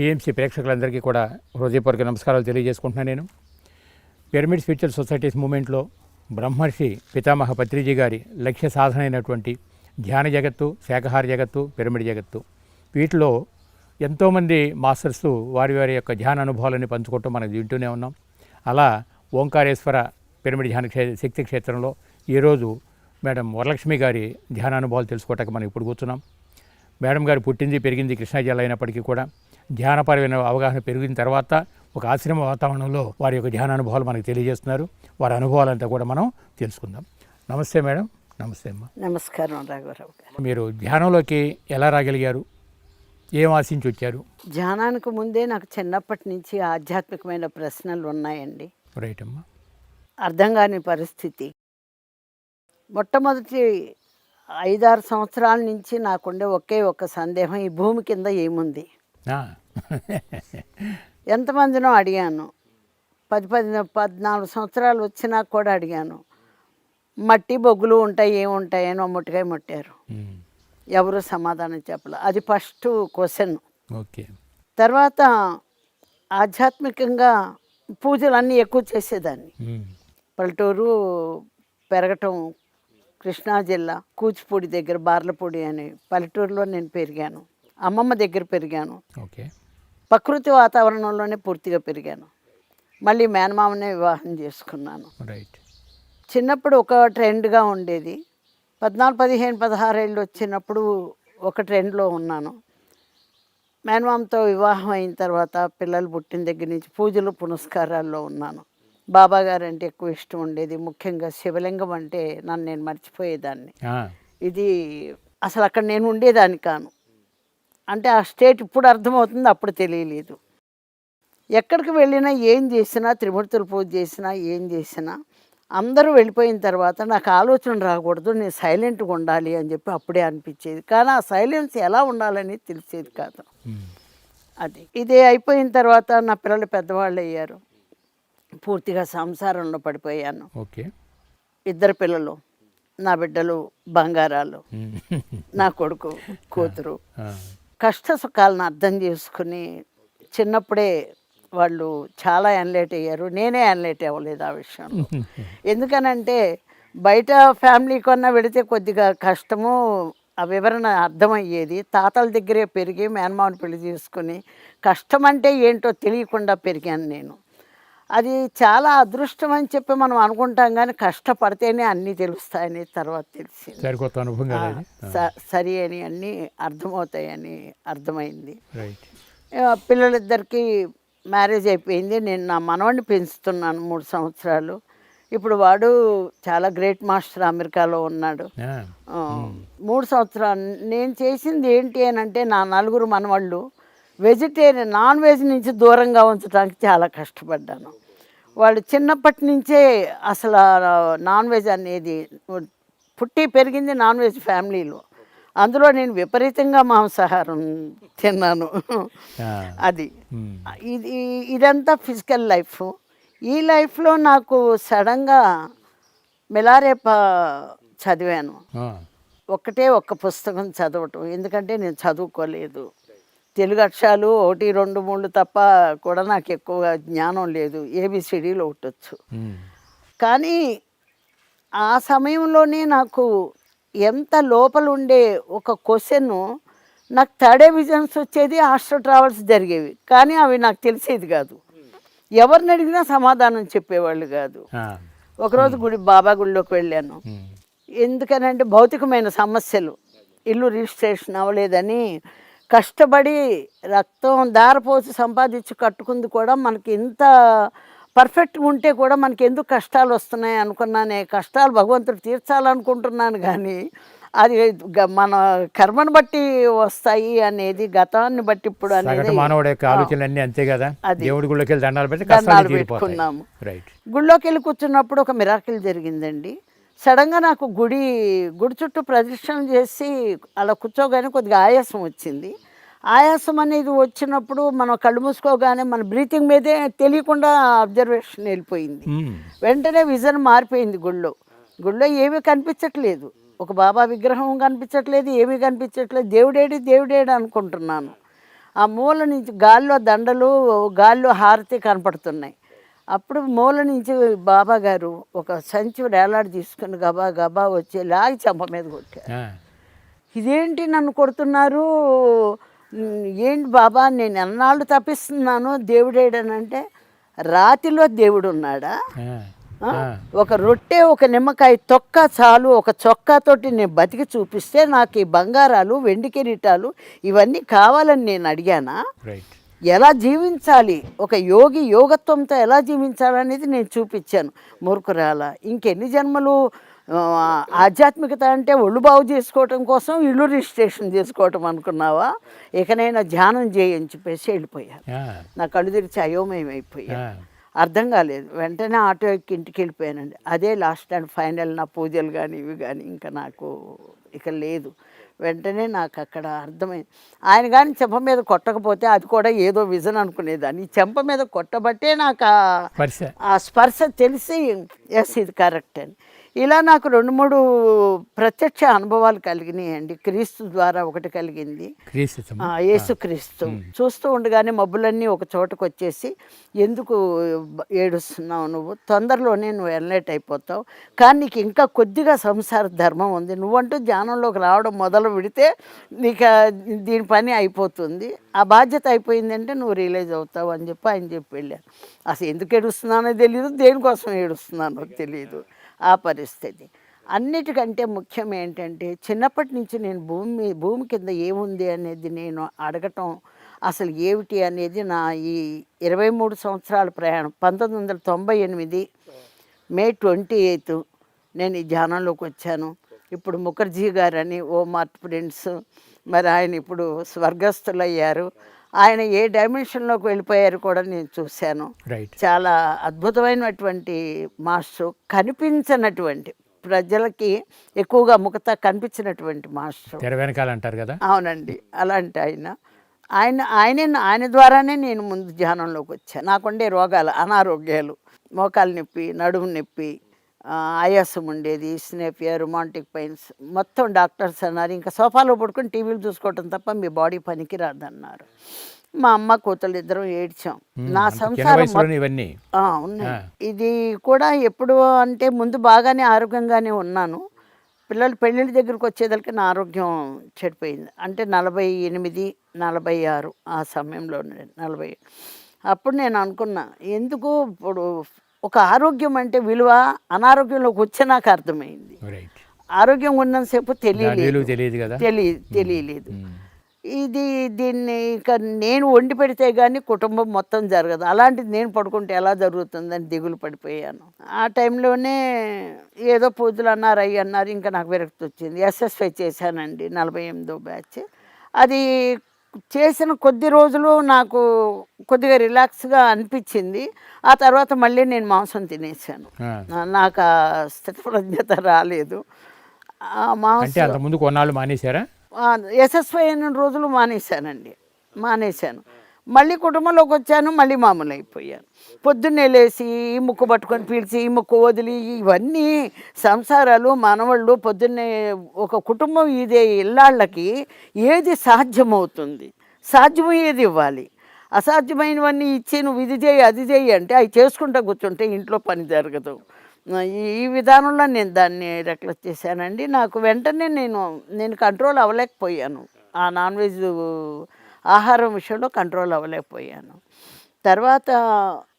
TMC ప్రేక్షకులందరికీ కూడా హృదయపూర్వక నమస్కారాలు తెలియజేసుకుంటున్నాను. నేను పిరమిడ్ స్పిరిచువల్ సొసైటీస్ మూమెంట్లో బ్రహ్మర్షి పితామహ పత్రిజీ గారి లక్ష్య సాధన అయినటువంటి ధ్యాన జగత్తు, శాకాహార జగత్తు, పిరమిడ్ జగత్తు, వీటిలో ఎంతోమంది మాస్టర్స్ వారి వారి యొక్క ధ్యాన అనుభవాలని పంచుకోవటం మనం వింటూనే ఉన్నాం. అలా ఓంకారేశ్వర పిరమిడ్ ధ్యాన శక్తి క్షేత్రంలో ఈరోజు మేడం వరలక్ష్మి గారి ధ్యాన అనుభవాలు తెలుసుకోవటానికి మనం ఇప్పుడు కూర్చున్నాం. మేడం గారు పుట్టింది పెరిగింది కృష్ణా జిల్లా అయినప్పటికీ కూడా ధ్యానపరమైన అవగాహన పెరిగిన తర్వాత ఒక ఆశ్రమ వాతావరణంలో వారి యొక్క ధ్యాన అనుభవాలు మనకు తెలియజేస్తున్నారు. వారి అనుభవాలంతా కూడా మనం తెలుసుకుందాం. నమస్తే మేడం. నమస్తే అమ్మా. నమస్కారం రాఘవరావు గారు. మీరు ధ్యానంలోకి ఎలా రాగలిగారు? ఏం ఆశించి వచ్చారు? ధ్యానానికి ముందే నాకు చిన్నప్పటి నుంచి ఆధ్యాత్మికమైన ప్రశ్నలు ఉన్నాయండి. రైట్ అమ్మా. అర్థం కాని పరిస్థితి. మొట్టమొదటి 5-6 సంవత్సరాల నుంచి నాకుండే ఒకే ఒక సందేహం, ఈ భూమి కింద ఏముంది? ఎంతమందినో అడిగాను. 10-14 సంవత్సరాలు వచ్చినా కూడా అడిగాను. మట్టి బొగ్గులు ఉంటాయి, ఏముంటాయి అని ముట్టుకాయ ముట్టారు. ఎవరు సమాధానం చెప్పలే. అది ఫస్ట్ క్వశ్చన్. ఓకే. తర్వాత ఆధ్యాత్మికంగా పూజలన్నీ ఎక్కువ చేసేదాన్ని. పల్లెటూరు పెరగటం కృష్ణా జిల్లా కూచిపూడి దగ్గర బార్లపూడి అని పల్లెటూరులో నేను పెరిగాను. అమ్మమ్మ దగ్గర పెరిగాను. ఓకే. ప్రకృతి వాతావరణంలోనే పూర్తిగా పెరిగాను. మళ్ళీ మేనమామనే వివాహం చేసుకున్నాను. రైట్. చిన్నప్పుడు ఒక ట్రెండ్గా ఉండేది. 14, 15, 16 ఏళ్ళు వచ్చినప్పుడు ఒక ట్రెండ్లో ఉన్నాను. మేనమామతో వివాహం అయిన తర్వాత పిల్లలు పుట్టిన దగ్గర నుంచి పూజలు పునస్కారాల్లో ఉన్నాను. బాబా గారు అంటే ఎక్కువ ఇష్టం ఉండేది. ముఖ్యంగా శివలింగం అంటే నేను మర్చిపోయేదాన్ని. ఇది అసలు అక్కడ నేను ఉండేదాన్ని కాను. అంటే ఆ స్టేట్ ఇప్పుడు అర్థమవుతుంది, అప్పుడు తెలియలేదు. ఎక్కడికి వెళ్ళినా ఏం చేసినా, త్రిమూర్తులు పూజ చేసినా, ఏం చేసినా అందరూ వెళ్ళిపోయిన తర్వాత నాకు ఆలోచన రాకూడదు, నేను సైలెంట్గా ఉండాలి అని చెప్పి అప్పుడే అనిపించేది. కానీ ఆ సైలెన్స్ ఎలా ఉండాలని తెలిసేది కాదు. అది ఇదే అయిపోయిన తర్వాత నా పిల్లలు పెద్దవాళ్ళు అయ్యారు. పూర్తిగా సంసారంలో పడిపోయాను. ఓకే. 2 పిల్లలు, నా బిడ్డలు బంగారాలు, నా కొడుకు కూతురు. కష్ట సుఖాలను అర్థం చేసుకుని చిన్నప్పుడే వాళ్ళు చాలా ఎన్లైట్ అయ్యారు. నేనే ఎన్లైట్ అవ్వలేదు ఆ విషయంలో. ఎందుకనంటే బయట ఫ్యామిలీ కన్నా వెళితే కొద్దిగా కష్టము, ఆ వివరణ అర్థమయ్యేది. తాతల దగ్గరే పెరిగి మేనమామని పెళ్లి చేసుకుని కష్టం అంటే ఏంటో తెలియకుండా పెరిగాను నేను. అది చాలా అదృష్టం అని చెప్పి మనం అనుకుంటాం, కానీ కష్టపడితేనే అన్నీ తెలుస్తాయని తర్వాత తెలిసింది. సరి అని అన్నీ అర్థమవుతాయని అర్థమైంది. పిల్లలిద్దరికీ మ్యారేజ్ అయిపోయింది. నేను నా మనవడిని పెంచుతున్నాను 3 సంవత్సరాలు. ఇప్పుడు వాడు చాలా గ్రేట్ మాస్టర్ అమెరికాలో ఉన్నాడు. 3 సంవత్సరాలు నేను చేసింది ఏంటి అని అంటే, నా 4 మనవాళ్ళు వెజిటేరియన్, నాన్ వెజ్ నుంచి దూరంగా ఉంచడానికి చాలా కష్టపడ్డాను. వాళ్ళు చిన్నప్పటి నుంచే అసలు నాన్ వెజ్ అనేది, పుట్టి పెరిగింది నాన్ వెజ్ ఫ్యామిలీలో. అందులో నేను విపరీతంగా మాంసాహారం తిన్నాను. అది ఇదంతా ఫిజికల్ లైఫ్. ఈ లైఫ్లో నాకు సడన్గా మిలారేప చదివాను. ఒక్క పుస్తకం చదవటం, ఎందుకంటే నేను చదువుకోలేదు. తెలుగు అక్షరాలు 1, 2, 3 తప్ప కూడా నాకు ఎక్కువ జ్ఞానం లేదు. ABCDలు ఒకటొచ్చు. కానీ ఆ సమయంలోనే నాకు ఎంత లోపల ఉండే ఒక క్వశ్చన్, నాకు థర్డ్ విజన్స్ వచ్చేది, ఆస్ట్రో ట్రావెల్స్ జరిగేవి, కానీ అవి నాకు తెలిసేది కాదు. ఎవరిని అడిగినా సమాధానం చెప్పేవాళ్ళు కాదు. ఒకరోజు బాబా గుడిలోకి వెళ్ళాను. ఎందుకనంటే భౌతికమైన సమస్యలు, ఇల్లు రిజిస్ట్రేషన్ అవ్వలేదని కష్టపడి రక్తం దారపోసి సంపాదించి కట్టుకుంది కూడా మనకి ఇంత పర్ఫెక్ట్గా ఉంటే కూడా మనకి ఎందుకు కష్టాలు వస్తున్నాయి అనుకున్నానే. కష్టాలు భగవంతుడు తీర్చాలనుకుంటున్నాను, కానీ అది మన కర్మను బట్టి వస్తాయి అనేది, గతాన్ని బట్టి ఇప్పుడు అనేది దండాలు పెట్టుకున్నాము. గుడిలోకి వెళ్ళి కూర్చున్నప్పుడు ఒక మిరాకిల్ జరిగిందండి. సడన్గా నాకు గుడి చుట్టూ ప్రదక్షిణ చేసి అలా కూర్చోగానే కొద్దిగా ఆయాసం వచ్చింది. ఆయాసం అనేది వచ్చినప్పుడు మనం కళ్ళు మూసుకోగానే మన బ్రీతింగ్ మీదే తెలియకుండా అబ్జర్వేషన్ వెళ్ళిపోయింది. వెంటనే విజన్ మారిపోయింది. గుళ్ళో ఏమీ కనిపించట్లేదు, ఒక బాబా విగ్రహం కనిపించట్లేదు, ఏమీ కనిపించట్లేదు. దేవుడేడి అనుకుంటున్నాను. ఆ మూల నుంచి గాల్లో దండలు, గాల్లో హారతి కనపడుతున్నాయి. అప్పుడు మూల నుంచి బాబా గారు ఒక సంచి వేలాడి తీసుకుని గబా గబా వచ్చి లాగి చెంప మీద కొట్టారు. ఆ, ఇదేంటి నన్ను కొడుతున్నారు, ఏంటి బాబా నేను ఎన్నాళ్ళు తప్పిస్తున్నాను, దేవుడేడనంటే రాతిలో దేవుడు ఉన్నాడా? ఆ, ఆ? ఆ, ఒక రొట్టె ఒక నిమ్మకాయ తొక్క చాలు, ఒక చొక్కాతోటి నేను బతికి చూపిస్తే నాకు ఈ బంగారాలు వెండి కిరీటాలు ఇవన్నీ కావాలని నేను అడిగానా? రైట్. ఎలా జీవించాలి, ఒక యోగి యోగత్వంతో ఎలా జీవించాలనేది నేను చూపించాను. మూర్ఖురాల ఇంకెన్ని జన్మలు ఆధ్యాత్మికత అంటే ఒళ్ళు బాగు చేసుకోవటం కోసం ఇల్లు రిజిస్ట్రేషన్ చేసుకోవటం అనుకున్నావా? ఇకనైనా ధ్యానం చేయని చెప్పేసి వెళ్ళిపోయాను. ఆ, నా కళ్ళు తెరిచి అయోమయం అయిపోయా, ఆ, అర్థం కాలేదు. వెంటనే ఆటో ఎక్కి ఇంటికి వెళ్ళిపోయానండి. అదే లాస్ట్ అండ్ ఫైనల్. నా పూజలు కానీ ఇవి కానీ ఇంకా నాకు ఇక లేదు. వెంటనే నాకు అక్కడ అర్థమైంది. ఆయన కానీ చెంప మీద కొట్టకపోతే అది కూడా ఏదో విజన్ అనుకునేదాన్ని. ఈ చెంప మీద కొట్టబట్టే నాకు స్పర్శ. ఆ స్పర్శ తెలిసి ఎస్ ఇది కరెక్ట్ అని. ఇలా నాకు 2-3 ప్రత్యక్ష అనుభవాలు కలిగినాయండి. క్రీస్తు ద్వారా ఒకటి కలిగింది, క్రీస్తు. యేసుక్రీస్తు. చూస్తూ ఉండగానే మబ్బులన్నీ ఒక చోటకు వచ్చేసి, ఎందుకు ఏడుస్తున్నావు నువ్వు, తొందరలోనే నువ్వు ఎన్లైట్ అయిపోతావు, కానీ నీకు ఇంకా కొద్దిగా సంసార ధర్మం ఉంది, నువ్వంటూ ధ్యానంలోకి రావడం మొదలు పెడితే నీకు దీని పని అయిపోతుంది, ఆ బాధ్యత అయిపోయిందంటే నువ్వు రియలైజ్ అవుతావు అని చెప్పి ఆయన చెప్పి వెళ్ళాను. అసలు ఎందుకు ఏడుస్తున్నానో తెలియదు, దేనికోసం ఏడుస్తున్నానో తెలియదు ఆ పరిస్థితి. అన్నిటికంటే ముఖ్యం ఏంటంటే చిన్నప్పటి నుంచి నేను భూమి కింద ఏముంది అనేది నేను అడగటం, అసలు ఏమిటి అనేది నా ఈ 23 సంవత్సరాల ప్రయాణం. 1998 మే 28 నేను ఈ ధ్యానంలోకి వచ్చాను. ఇప్పుడు ముఖర్జీ గారని ఓమార్ట్ ప్రిన్స్, మరి ఆయన ఇప్పుడు స్వర్గస్థులయ్యారు. ఆయన ఏ డైమెన్షన్లోకి వెళ్ళిపోయారు కూడా నేను చూశాను. రైట్. చాలా అద్భుతమైనటువంటి మాస్టర్, కనిపించినటువంటి ప్రజలకి ఎక్కువగా ముఖత కనిపించినటువంటి మాస్టర్. తెర వెనకాల అంటారు కదా. అవునండి, అలాంటి ఆయన ద్వారానే నేను ముందు ధ్యానంలోకి వచ్చాను. నాకుండే రోగాలు, అనారోగ్యాలు, మోకాలు నొప్పి, నడుము నొప్పి, ఆయాసం ఉండేది, స్నేపియా, రొమాంటిక్ పెయిన్స్, మొత్తం డాక్టర్స్ అన్నారు ఇంకా సోఫాలో పడుకొని టీవీలు చూసుకోవటం తప్ప మీ బాడీ పనికి రాదన్నారు. మా అమ్మ కూతురు ఇద్దరం ఏడ్చాం. నా సంసారం ఇవన్నీ ఉన్నాయి. ఇది కూడా ఎప్పుడు అంటే ముందు బాగానే ఆరోగ్యంగానే ఉన్నాను. పిల్లలు పెళ్ళిళ్ళ దగ్గరికి వచ్చేదరికి నా ఆరోగ్యం చెడిపోయింది. అంటే 48, 46 ఆ సమయంలో 40. అప్పుడు నేను అనుకున్నా, ఎందుకు ఇప్పుడు ఒక ఆరోగ్యం అంటే విలువ అనారోగ్యంలోకి వచ్చే నాకు అర్థమైంది. ఆరోగ్యం ఉన్నంతసేపు తెలియలేదు. దీన్ని ఇక నేను వండి పెడితే కానీ కుటుంబం మొత్తం జరగదు, అలాంటిది నేను పడుకుంటే ఎలా జరుగుతుందని దిగులు పడిపోయాను. ఆ టైంలోనే ఏదో పూజలు అన్నారు, అయ్యి అన్నారు, ఇంకా నాకు విరక్తి వచ్చింది. ఎస్ఎస్ఐ చేశానండి, 48వ బ్యాచ్. అది చేసిన కొద్ది రోజులు నాకు కొద్దిగా రిలాక్స్గా అనిపించింది. ఆ తర్వాత మళ్ళీ నేను మాంసం తినేసాను. నాకు ఆ స్థితప్రజ్ఞత రాలేదు. మాంసం ముందు కొన్నాళ్ళు మానేశారా? ఎస్ఎస్ఐ అయిన రోజులు మానేశాను. మళ్ళీ కుటుంబంలోకి వచ్చాను, మళ్ళీ మామూలు అయిపోయాను. పొద్దున్నే లేచి ఈ ముక్కు పట్టుకొని పీల్చి ఈ ముక్కు వదిలి, ఇవన్నీ సంసారాలు మనవాళ్ళు. పొద్దున్నే ఒక కుటుంబం ఇదే ఇళ్ళకి ఏది సాధ్యమవుతుంది, సాధ్యమయ్యేది ఇవ్వాలి. అసాధ్యమైనవన్నీ ఇచ్చి నువ్వు ఇది చేయి అది చేయి అంటే అవి చేసుకుంటూ కూర్చుంటే ఇంట్లో పని జరగదు. ఈ విధానంలో నేను దాన్ని రెక్లెస్ చేశానండి. నాకు వెంటనే నేను కంట్రోల్ అవ్వలేకపోయాను. ఆ నాన్ వెజ్ ఆహారం విషయంలో కంట్రోల్ అవ్వలేకపోయాను. తర్వాత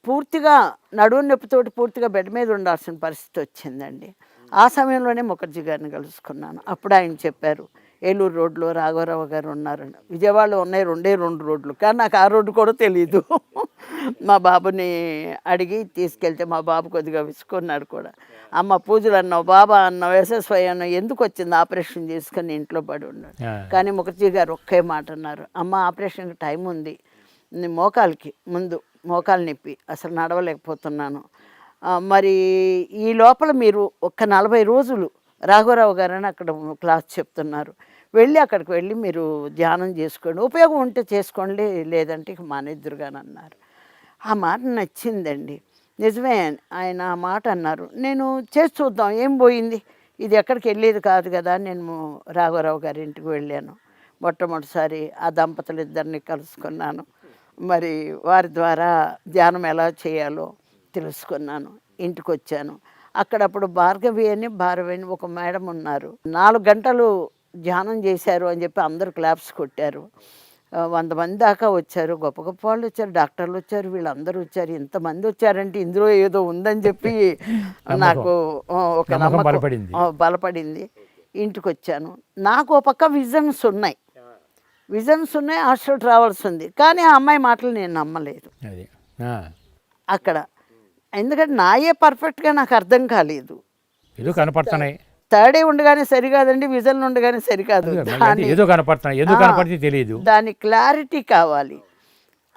పూర్తిగా నడుము నొప్పితోటి పూర్తిగా బెడ్ మీద ఉండాల్సిన పరిస్థితి వచ్చిందండి. ఆ సమయంలోనే ముఖర్జీ గారిని కలుసుకున్నాను. అప్పుడు ఆయన చెప్పారు, ఏలూరు రోడ్లో రాఘవరావు గారు ఉన్నారని. విజయవాడలో ఉన్నాయి 2 రోడ్లు, కానీ నాకు ఆ రోడ్డు కూడా తెలీదు. మా బాబుని అడిగి తీసుకెళ్తే మా బాబు కొద్దిగా విసుకున్నాడు కూడా. అమ్మ పూజలు అన్నావు, బాబా అన్నావు, ఎస్ఎస్వై అన్నావు, ఎందుకు వచ్చింది ఆపరేషన్ చేసుకొని ఇంట్లో పడి ఉన్నాడు. కానీ ముఖర్జీ గారు ఒకే మాట అన్నారు, అమ్మ ఆపరేషన్కి టైం ఉంది, మోకాలకి ముందు మోకాలు నొప్పి, అసలు నడవలేకపోతున్నాను, మరి ఈ లోపల మీరు ఒక్క 40 రోజులు రాఘవరావు గారని అక్కడ క్లాస్ చెప్తున్నారు, అక్కడికి వెళ్ళి మీరు ధ్యానం చేసుకోండి, ఉపయోగం ఉంటే చేసుకోండి, లేదంటే ఇక మానేద్దురుగాని అన్నారు. ఆ మాట నచ్చిందండి. నిజమే, ఆయన ఆ మాట అన్నారు. నేను చేసి చూద్దాం, ఏం పోయింది, ఇది ఎక్కడికి వెళ్ళేది కాదు కదా. నేను రాఘవరావు గారి ఇంటికి వెళ్ళాను. మొట్టమొదటిసారి ఆ దంపతులు ఇద్దరిని కలుసుకున్నాను. మరి వారి ద్వారా ధ్యానం ఎలా చేయాలో తెలుసుకున్నాను. ఇంటికొచ్చాను. అక్కడప్పుడు భార్గవి అని ఒక మేడం ఉన్నారు. 4 గంటలు ధ్యానం చేశారు అని చెప్పి అందరూ క్లాప్స్ కొట్టారు. 100 మంది దాకా వచ్చారు. గొప్ప గొప్ప వాళ్ళు వచ్చారు. డాక్టర్లు వచ్చారు. వీళ్ళందరూ వచ్చారు. ఇంతమంది వచ్చారంటే ఇందులో ఏదో ఉందని చెప్పి నాకు ఒక నమ్మకం బలపడింది. ఇంటికొచ్చాను. నాకు ఓ పక్క విజన్స్ ఉన్నాయి. హాస్టల్ ట్రావెల్స్ ఉంది. కానీ ఆ అమ్మాయి మాటలు నేను నమ్మలేదు అక్కడ. ఎందుకంటే నాయే పర్ఫెక్ట్గా నాకు అర్థం కాలేదు. ఏదో కనపడుతున్నాయి. థర్డ్ ఉండగానే సరికాదండి, విజన్ ఉండగానే సరికాదు. ఏదో కనపడుతున్నాయి, ఎందుకు కనపడితే తెలియదు. దాని క్లారిటీ కావాలి.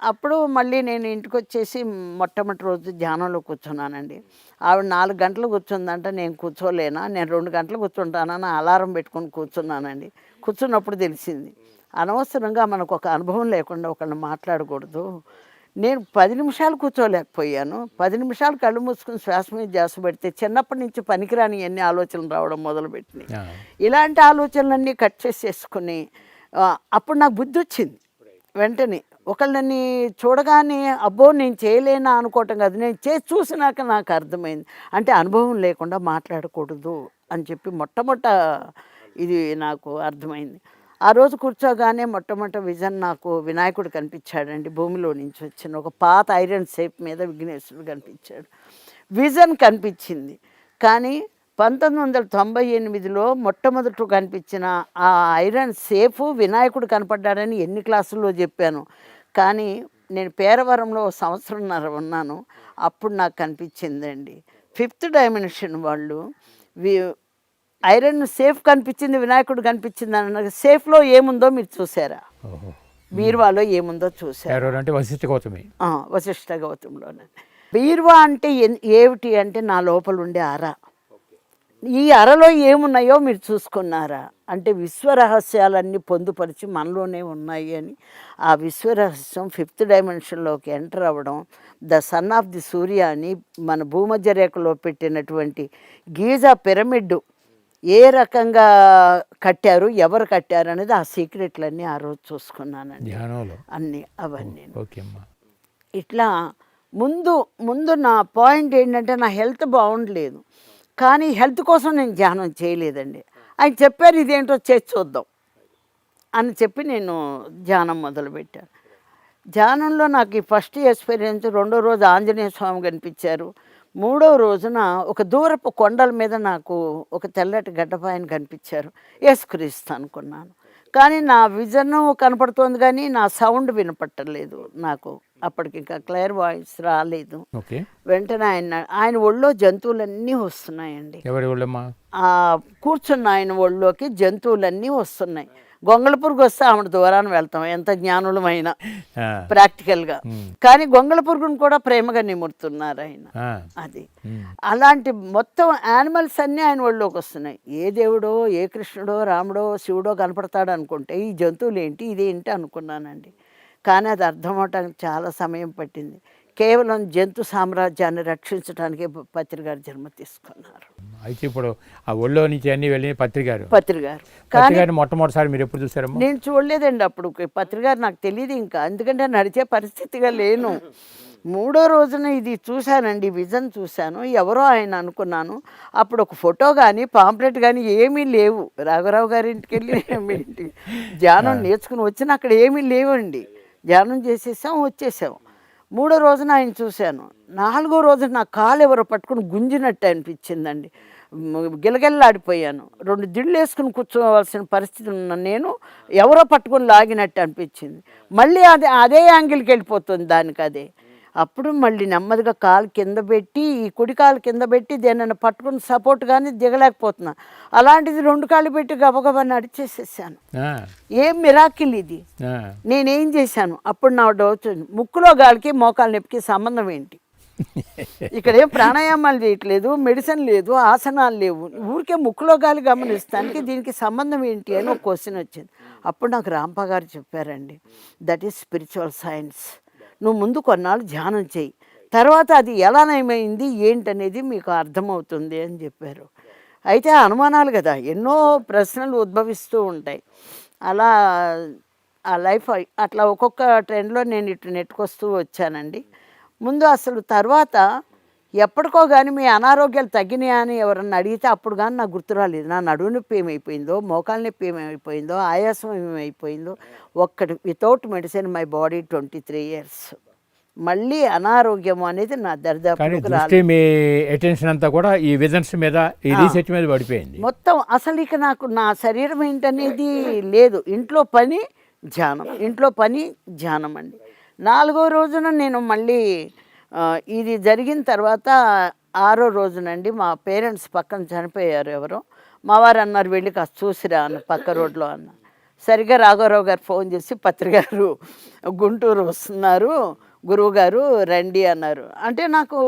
అప్పుడు మళ్ళీ నేను ఇంటికి వచ్చేసి మొట్టమొదటి రోజు ధ్యానంలో కూర్చున్నానండి. ఆవిడ 4 గంటలు కూర్చుందంట. నేను కూర్చోలేనా, నేను 2 గంటలు కూర్చుంటానని అలారం పెట్టుకొని కూర్చున్నానండి. కూర్చున్నప్పుడు తెలిసింది అనవసరంగా మనకు ఒక అనుభవం లేకుండా ఒకళ్ళని మాట్లాడకూడదు. నేను 10 నిమిషాలు కూర్చోలేకపోయాను. 10 నిమిషాలు కళ్ళు మూసుకుని శ్వాస మీద ధ్యాస పెడితే చిన్నప్పటి నుంచి పనికిరాని ఎన్ని ఆలోచనలు రావడం మొదలుపెట్టినాయి. ఇలాంటి ఆలోచనలన్నీ కట్ చేసేసుకుని అప్పుడు నాకు బుద్ధి వచ్చింది. వెంటనే ఒకళ్ళని చూడగానే అబ్బో నేను చేయలేనా అనుకోవటం కాదు, నేను చేసి చూసినాక నాకు అర్థమైంది. అంటే అనుభవం లేకుండా మాట్లాడకూడదు అని చెప్పి మొట్టమొదట ఇది నాకు అర్థమైంది. ఆ రోజు కూర్చోగానే మొట్టమొదటి విజన్ నాకు వినాయకుడు కనిపించాడండి. భూమిలో నుంచి వచ్చిన ఒక పాత ఐరన్ షేప్ మీద విఘ్నేశ్వరుడు కనిపించాడు. విజన్ కనిపించింది. కానీ 1998లో మొట్టమొదట కనిపించిన ఆ ఐరన్ షేపు వినాయకుడు కనపడ్డాడని ఎన్ని క్లాసుల్లో చెప్పాను. కానీ నేను పేరవరంలో 1.5 సంవత్సరం ఉన్నాను. అప్పుడు నాకు కనిపించిందండి. 5th డైమెన్షన్ వాళ్ళు ఐరన్ సేఫ్ కనిపించింది, వినాయకుడు కనిపించింది అన్న. సేఫ్లో ఏముందో మీరు చూసారా? బీరువాలో ఏముందో చూసారు అంటే వశిష్ఠ గౌతంలోనే. బీరువా అంటే ఏమిటి అంటే నా లోపల ఉండే అర. ఈ అరలో ఏమున్నాయో మీరు చూసుకున్నారా అంటే విశ్వరహస్యాలన్నీ పొందుపరిచి మనలోనే ఉన్నాయి అని. ఆ విశ్వరహస్యం 5th డైమెన్షన్లోకి ఎంటర్ అవ్వడం. ద సన్ ఆఫ్ ది సూర్య అని మన భూమధ్య రేఖలో పెట్టినటువంటి గీజా పిరమిడ్ ఏ రకంగా కట్టారు, ఎవరు కట్టారు అనేది ఆ సీక్రెట్లన్నీ ఆ రోజు చూసుకున్నానండి. అన్నీ అవన్నీ ఇట్లా ముందు నా పాయింట్ ఏంటంటే నా హెల్త్ బాగుండలేదు. కానీ హెల్త్ కోసం నేను ధ్యానం చేయలేదండి. ఆయన చెప్పారు ఇదేంటో చేసి చూద్దాం అని చెప్పి నేను ధ్యానం మొదలుపెట్టాను. ధ్యానంలో నాకు ఈ ఫస్ట్ ఎక్స్పీరియన్స్. 2వ రోజు ఆంజనేయ స్వామి కనిపించారు. 3వ రోజున ఒక దూరపు కొండల మీద నాకు ఒక తెల్లటి గడ్డపాయన కనిపించారు. యేసుక్రీస్తు అనుకున్నాను. కానీ నా విజన్ కనపడుతోంది కానీ నా సౌండ్ వినపట్టలేదు. నాకు అప్పటికి ఇంకా క్లియర్ వాయిస్ రాలేదు. వెంటనే ఆయన ఒళ్ళో జంతువులన్నీ వస్తున్నాయండి. కూర్చున్న ఆయన ఒళ్ళోకి జంతువులన్నీ వస్తున్నాయి. గొంగళ పురుగు వస్తే ఆమె దూరాన్ని వెళ్తాం, ఎంత జ్ఞానులమైనా ప్రాక్టికల్గా. కానీ గొంగళ పురుగును కూడా ప్రేమగా నిమురుతున్నారు ఆయన. అది అలాంటి మొత్తం యానిమల్స్ అన్నీ ఆయన ఒళ్ళోకి వస్తున్నాయి. ఏ దేవుడో, ఏ కృష్ణుడో, రాముడో, శివుడో కనపడతాడు అనుకుంటే ఈ జంతువులు ఏంటి, ఇదేంటి అనుకున్నానండి. కానీ అది అర్థం అవటానికి చాలా సమయం పట్టింది. కేవలం జంతు సామ్రాజ్యాన్ని రక్షించడానికి పత్రిగారు జన్మ తీసుకున్నారు. అయితే ఇప్పుడు ఆ ఒళ్ళో నుంచి అన్ని వెళ్ళి పత్రిగారు మొట్టమొదటిసారి మీరు ఎప్పుడు చూసారు? నేను చూడలేదండి అప్పుడు. పత్రిగారు నాకు తెలియదు ఇంకా, ఎందుకంటే నడిచే పరిస్థితిగా లేను. 3వ రోజున ఇది చూశానండి, విజన్ చూశాను. ఎవరో ఆయన అనుకున్నాను. అప్పుడు ఒక ఫోటో కానీ పాంప్లెట్ కానీ ఏమీ లేవు. రాఘవరావు గారి ఇంటికి వెళ్ళి ధ్యానం నేర్చుకుని వచ్చిన అక్కడ ఏమీ లేవండి. ధ్యానం చేసేసాం, వచ్చేసాం. 3వ రోజున ఆయన చూశాను. 4వ రోజున నా కాలు ఎవరో పట్టుకుని గుంజినట్టు అనిపించిందండి. గిలగిల్లాడిపోయాను. 2 దిళ్ళు వేసుకుని కూర్చోవలసిన పరిస్థితి ఉన్న నేను ఎవరో పట్టుకుని లాగినట్టు అనిపించింది. మళ్ళీ అదే యాంగిల్కి వెళ్ళిపోతుంది దానికి అదే. అప్పుడు మళ్ళీ నెమ్మదిగా కాలు కింద పెట్టి, ఈ కుడి కాలు కింద పెట్టి దేనైనా పట్టుకుని సపోర్ట్ కానీ దిగలేకపోతున్నా. అలాంటిది 2 కాళ్ళు పెట్టి గబగబా నడిచేసేసాను. ఏం మిరాకిల్ ఇది! నేనేం చేశాను అప్పుడు నా డౌట్, ముక్కులో గాలికి మోకాలు నొప్పికి సంబంధం ఏంటి? ఇక్కడ ఏం ప్రాణాయామాలు చేయట్లేదు, మెడిసిన్ లేదు, ఆసనాలు లేవు, ఊరికే ముక్కులో గాలి గమనిస్తానికి దీనికి సంబంధం ఏంటి అని ఒక క్వశ్చన్ వచ్చింది. అప్పుడు నాకు రాంప గారు చెప్పారండి, దట్ ఈస్ స్పిరిచువల్ సైన్స్. నువ్వు ముందు కొన్నాళ్ళు ధ్యానం చేయి, తర్వాత అది ఎలా నయమైంది ఏంటనేది మీకు అర్థమవుతుంది అని చెప్పారు. అయితే అనుమానాలు కదా, ఎన్నో ప్రశ్నలు ఉద్భవిస్తూ ఉంటాయి. అలా ఆ లైఫ్ అట్లా ఒక్కొక్క ట్రెండ్లో నేను ఇటు నెట్టుకొస్తూ వచ్చానండి. ముందు అసలు తర్వాత ఎప్పటికో కానీ మీ అనారోగ్యాలు తగ్గినాయా అని ఎవరన్నా అడిగితే అప్పుడు కానీ నాకు గుర్తు రాలేదు. నా నడుము నొప్పి ఏమైపోయిందో, మోకాలు నొప్పి ఏమైపోయిందో, ఆయాసం ఏమైపోయిందో, ఒక్కటి without medicine my body 23 years. మళ్ళీ అనారోగ్యం అనేది నా కానీ దరిదాపులకు దృష్టి రాలేదు. మీ అటెన్షన్ అంతా కూడా ఈ విజన్స్ మీద, ఈ రీసెర్చ్ మీద పడిపోయింది. మొత్తం అసలు ఇక నాకు నా శరీరం ఏంటనేది లేదు. ఇంట్లో పని ధ్యానం, ఇంట్లో పని ధ్యానం అండి. 4వ రోజున నేను మళ్ళీ ఇది జరిగిన తర్వాత 6వ రోజునండి మా పేరెంట్స్ పక్కన చనిపోయారు ఎవరో. మా వారు అన్నారు వెళ్ళి కాస్త చూసిరా అన్న పక్క రోడ్లో అన్న. సరిగ్గా రాఘవరావు గారు ఫోన్ చేసి పత్రి గారు గుంటూరు వస్తున్నారు, గురువు గారు రండి అన్నారు. అంటే నాకు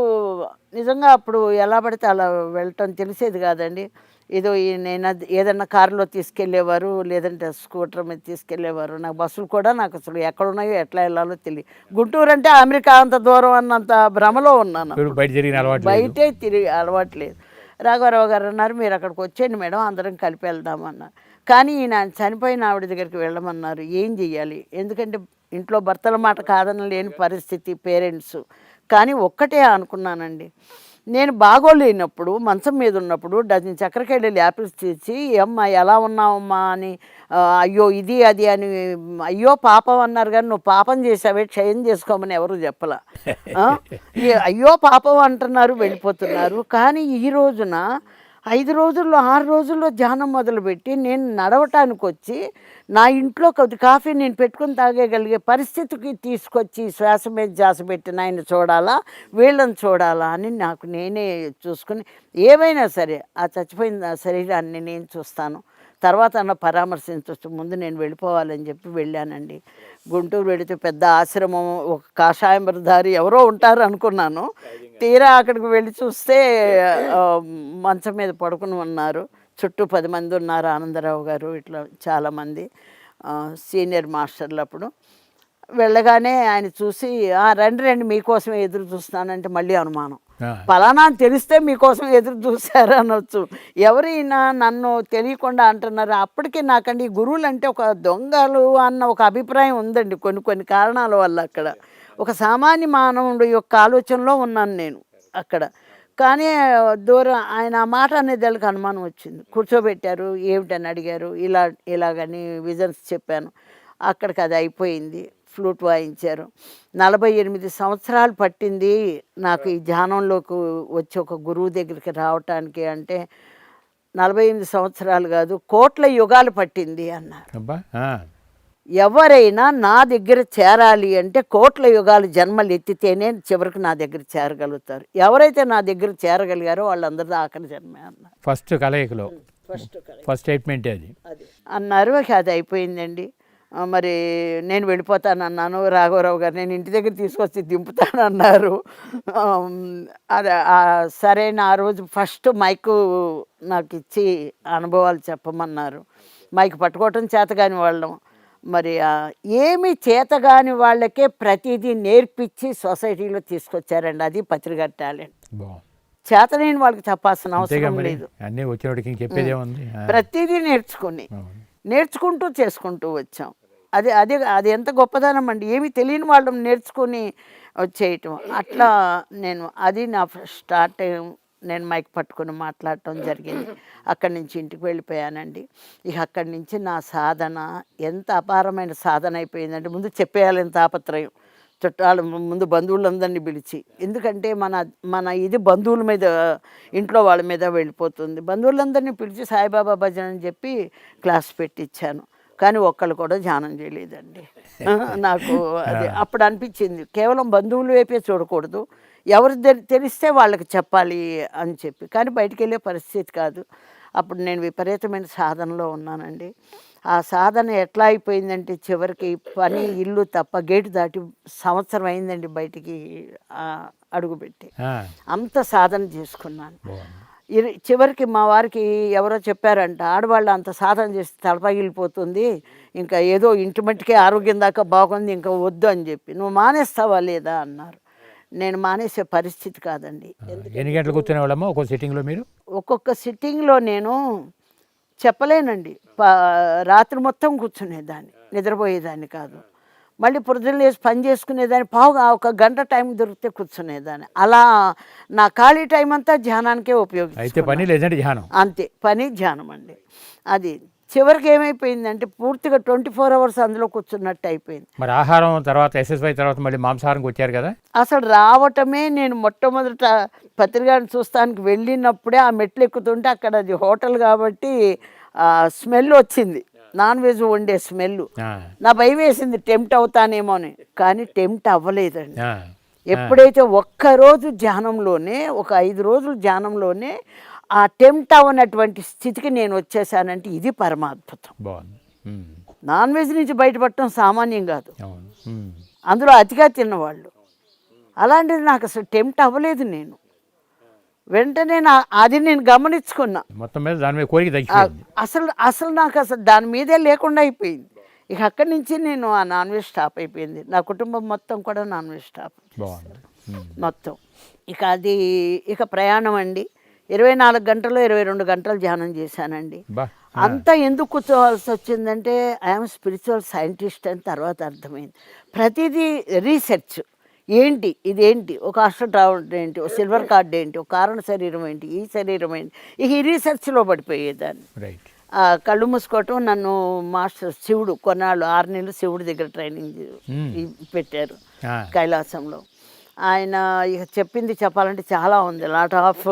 నిజంగా అప్పుడు ఎలా పడితే అలా వెళ్ళటం తెలిసేది కాదండి. ఏదో నేను ఏదన్నా కారులో తీసుకెళ్ళేవారు, లేదంటే స్కూటర్ మీద తీసుకెళ్ళేవారు. నాకు బస్సులు కూడా నాకు అసలు ఎక్కడున్నాయో ఎట్లా వెళ్ళాలో తెలియదు. గుంటూరు అంటే అమెరికా అంత దూరం అన్నంత భ్రమలో ఉన్నాను. బయట జరిగిన అలవాటు బయటే తిరిగి అలవాట్లేదు. రాఘవరావు గారు అన్నారు మీరు అక్కడికి వచ్చేయండి మేడం, అందరం కలిపి వెళ్దామన్నారు. కానీ ఈయన చనిపోయిన ఆవిడ దగ్గరికి వెళ్ళమన్నారు. ఏం చెయ్యాలి? ఎందుకంటే ఇంట్లో భర్తల మాట కాదని లేని పరిస్థితి, పేరెంట్స్. కానీ ఒక్కటే అనుకున్నానండి, నేను బాగోలేనప్పుడు మంచం మీద ఉన్నప్పుడు డజన్ చక్కెరకేళి యాపిల్స్ తెచ్చి అమ్మ ఎలా ఉన్నావమ్మా అని అయ్యో ఇది అది అని అయ్యో పాపం అన్నారు. కానీ నువ్వు పాపం చేసావే, క్షయం చేసుకోమని ఎవరు చెప్పలా. అయ్యో పాపం అంటున్నారు, వెళ్ళిపోతున్నారు. కానీ ఈ రోజున 5 రోజుల్లో 6 రోజుల్లో ధ్యానం మొదలుపెట్టి నేను నడవటానికి వచ్చి నా ఇంట్లో కొద్ది కాఫీ నేను పెట్టుకుని తాగగలిగే పరిస్థితికి తీసుకొచ్చి శ్వాస మీద ధ్యాస పెట్టిన ఆయన చూడాలా, వీళ్ళని చూడాలా అని నాకు నేనే చూసుకుని ఏమైనా సరే ఆ చచ్చిపోయిన శరీరాన్ని నేను చూస్తాను, తర్వాత అన్న పరామర్శించవచ్చు, ముందు నేను వెళ్ళిపోవాలని చెప్పి వెళ్ళానండి. గుంటూరు వెళితే పెద్ద ఆశ్రమం, ఒక కాషాయంబరధారి ఎవరో ఉంటారు అనుకున్నాను. తీరా అక్కడికి వెళ్ళి చూస్తే మంచం మీద పడుకుని ఉన్నారు. చుట్టూ 10 మంది ఉన్నారు. ఆనందరావు గారు ఇట్లా చాలామంది సీనియర్ మాస్టర్లు. అప్పుడు వెళ్ళగానే ఆయన చూసి రండి రండి మీకోసమే ఎదురు చూస్తున్నానంటే మళ్ళీ అనుమానం. పలానా అని తెలిస్తే మీకోసం ఎదురు చూశారు అనొచ్చు, ఎవరైనా నన్ను తెలియకుండా అంటున్నారు. అప్పటికే నాకండి గురువులు అంటే ఒక దొంగలు అన్న ఒక అభిప్రాయం ఉందండి కొన్ని కారణాల వల్ల. అక్కడ ఒక సామాన్య మానవుడు యొక్క ఆలోచనలో ఉన్నాను నేను అక్కడ. కానీ దూరం ఆయన ఆ మాట అనేది వాళ్ళకి అనుమానం వచ్చింది. కూర్చోబెట్టారు, ఏమిటని అడిగారు, ఇలాగని విజన్స్ చెప్పాను. అక్కడికి అది అయిపోయింది. ఫ్లూట్ వాయించారు. 48 సంవత్సరాలు పట్టింది నాకు ఈ ధ్యానంలోకి వచ్చి ఒక గురువు దగ్గరికి రావటానికి. అంటే 48 సంవత్సరాలు కాదు, కోట్ల యుగాలు పట్టింది అన్నారు. ఎవరైనా నా దగ్గర చేరాలి అంటే కోట్ల యుగాలు జన్మలు ఎత్తితేనే చివరికి నా దగ్గర చేరగలుగుతారు. ఎవరైతే నా దగ్గర చేరగలిగారో వాళ్ళందరితో ఆఖరి జన్మే అన్నారు. ఫస్ట్ కలయికలో ఫస్ట్ స్టేట్మెంట్ అది అన్నారు. అది అయిపోయిందండి. మరి నేను వెళ్ళిపోతానన్నాను. రాఘవరావు గారు నేను ఇంటి దగ్గర తీసుకొచ్చి దింపుతానన్నారు. అదే సరైన ఆ రోజు ఫస్ట్ మైకు నాకు ఇచ్చి అనుభవాలు చెప్పమన్నారు. మైక్ పట్టుకోవటం చేతగాని వాళ్ళం. మరి ఏమి చేతగాని వాళ్ళకే ప్రతిదీ నేర్పించి సొసైటీలో తీసుకొచ్చారండి. అది పత్రిగారి టాలెంట్. చేతలేని వాళ్ళకి చెప్పాల్సిన అవసరం లేదు. ప్రతిదీ నేర్చుకుంటూ చేసుకుంటూ వచ్చాం. అది ఎంత గొప్పదనం అండి. ఏమి తెలియని వాళ్ళం నేర్చుకుని చేయటం. అట్లా అది నా స్టార్ట్. నేను మైక్ పట్టుకుని మాట్లాడటం జరిగింది. అక్కడి నుంచి ఇంటికి వెళ్ళిపోయానండి. ఇక అక్కడి నుంచి నా సాధన ఎంత అపారమైన సాధన అయిపోయిందంటే, ముందు చెప్పేయాలని తాపత్రయం. చుట్టాలు ముందు బంధువులందరినీ పిలిచి, ఎందుకంటే మన ఇది బంధువుల మీద, ఇంట్లో వాళ్ళ మీద వెళ్ళిపోతుంది. బంధువులందరినీ పిలిచి సాయిబాబా భజన అని చెప్పి క్లాస్ పెట్టించాను. కానీ ఒక్కళ్ళు కూడా ధ్యానం చేయలేదండి. నాకు అది అప్పుడు అనిపించింది, కేవలం బంధువులు వైపే చూడకూడదు, ఎవరు తెలిస్తే వాళ్ళకి చెప్పాలి అని చెప్పి. కానీ బయటికి వెళ్ళే పరిస్థితి కాదు. అప్పుడు నేను విపరీతమైన సాధనలో ఉన్నానండి. ఆ సాధన ఎట్లా అయిపోయిందంటే చివరికి పని ఇల్లు తప్ప గేటు దాటి సంవత్సరం అయిందండి బయటికి అడుగుపెట్టి. అంత సాధన చేసుకున్నాను. చివరికి మా వారికి ఎవరో చెప్పారంట, ఆడవాళ్ళు అంత సాధన చేస్తే తలపగిలిపోతుంది, ఇంకా ఏదో ఇంటి మట్టికే ఆరోగ్యం దాకా బాగుంది, ఇంకా వద్దు అని చెప్పి. నువ్వు మానేస్తావా లేదా అన్నారు. నేను మానేసే పరిస్థితి కాదండి. ఎన్ని గంటలు కూర్చునే వాళ్ళమో ఒక్కొక్క సిట్టింగ్లో? మీరు ఒక్కొక్క సిట్టింగ్లో నేను చెప్పలేనండి. రాత్రి మొత్తం కూర్చునేదాన్ని, నిద్రపోయేదాన్ని కాదు. మళ్ళీ పొద్దున్న లేసి పని చేసుకునేదాన్ని, పావుగా ఒక గంట టైం దొరికితే కూర్చునేదాన్ని. అలా నా ఖాళీ టైం అంతా ధ్యానానికే అయితే ఉపయోగించుకున్నాను. పని లేదంటే ధ్యానం. అంతే, పని ధ్యానం అండి. అది చివరికి ఏమైపోయిందంటే పూర్తిగా 24 అవర్స్ అందులో కూర్చున్నట్టు అయిపోయింది. మరి ఆహారం తర్వాత ఎస్ఎస్వై తర్వాత మళ్ళీ మాంసాహారంకి వచ్చారు కదా. అసలు రావటమే నేను మొట్టమొదట పత్రికాని చూస్తానికి వెళ్ళినప్పుడే ఆ మెట్లు ఎక్కుతుంటే అక్కడ అది హోటల్ కాబట్టి స్మెల్ వచ్చింది, నాన్ వెజ్ వండే స్మెల్. నా భయం వేసింది టెంప్ట్ అవుతానేమో అని, కానీ టెంప్ట్ అవ్వలేదండి. ఎప్పుడైతే ఒక్కరోజు ధ్యానంలోనే, ఒక 5 రోజులు ధ్యానంలోనే ఆ టెంప్ట్ అవ్వనటువంటి స్థితికి నేను వచ్చేసానంటే ఇది పరమాద్భుతం. నాన్ వెజ్ నుంచి బయటపడటం సామాన్యం కాదు, అందులో అతిగా తిన్నవాళ్ళు. అలాంటిది నాకు అసలు టెంప్ట్ అవ్వలేదు. నేను వెంటనే అది నేను గమనించుకున్నా. మొత్తం మీద దాని మీద కోరిక తగ్గిపోయింది. అసలు నాకు అసలు దాని మీదే లేకుండా అయిపోయింది. ఇక అక్కడి నుంచి నేను ఆ నాన్ వెజ్ స్టాప్ అయిపోయింది. నా కుటుంబం మొత్తం కూడా నాన్ వెజ్ స్టాప్ మొత్తం. ఇక ప్రయాణం అండి. 24 గంటలు 22 గంటలు ధ్యానం చేశానండి. అంతా ఎందుకు కూర్చోవాల్సి వచ్చిందంటే ఐఎమ్ స్పిరిచువల్ సైంటిస్ట్ అని తర్వాత అర్థమైంది. ప్రతిదీ రీసెర్చ్. ఏంటి ఇదేంటి, ఒక అష్టడ్రావుడ్ ఏంటి, ఒక సిల్వర్ కార్డ్ ఏంటి, ఒక కారణ శరీరం ఏంటి, ఈ శరీరం ఏంటి, ఈ రీసెర్చ్లో పడిపోయేదాన్ని. కళ్ళు మూసుకోవటం. నన్ను మాస్టర్ శివుడు కొన్నాళ్ళు 6 నెలలు శివుడి దగ్గర ట్రైనింగ్ పెట్టారు కైలాసంలో. ఆయన ఇక చెప్పింది చెప్పాలంటే చాలా ఉంది, లాట్ ఆఫ్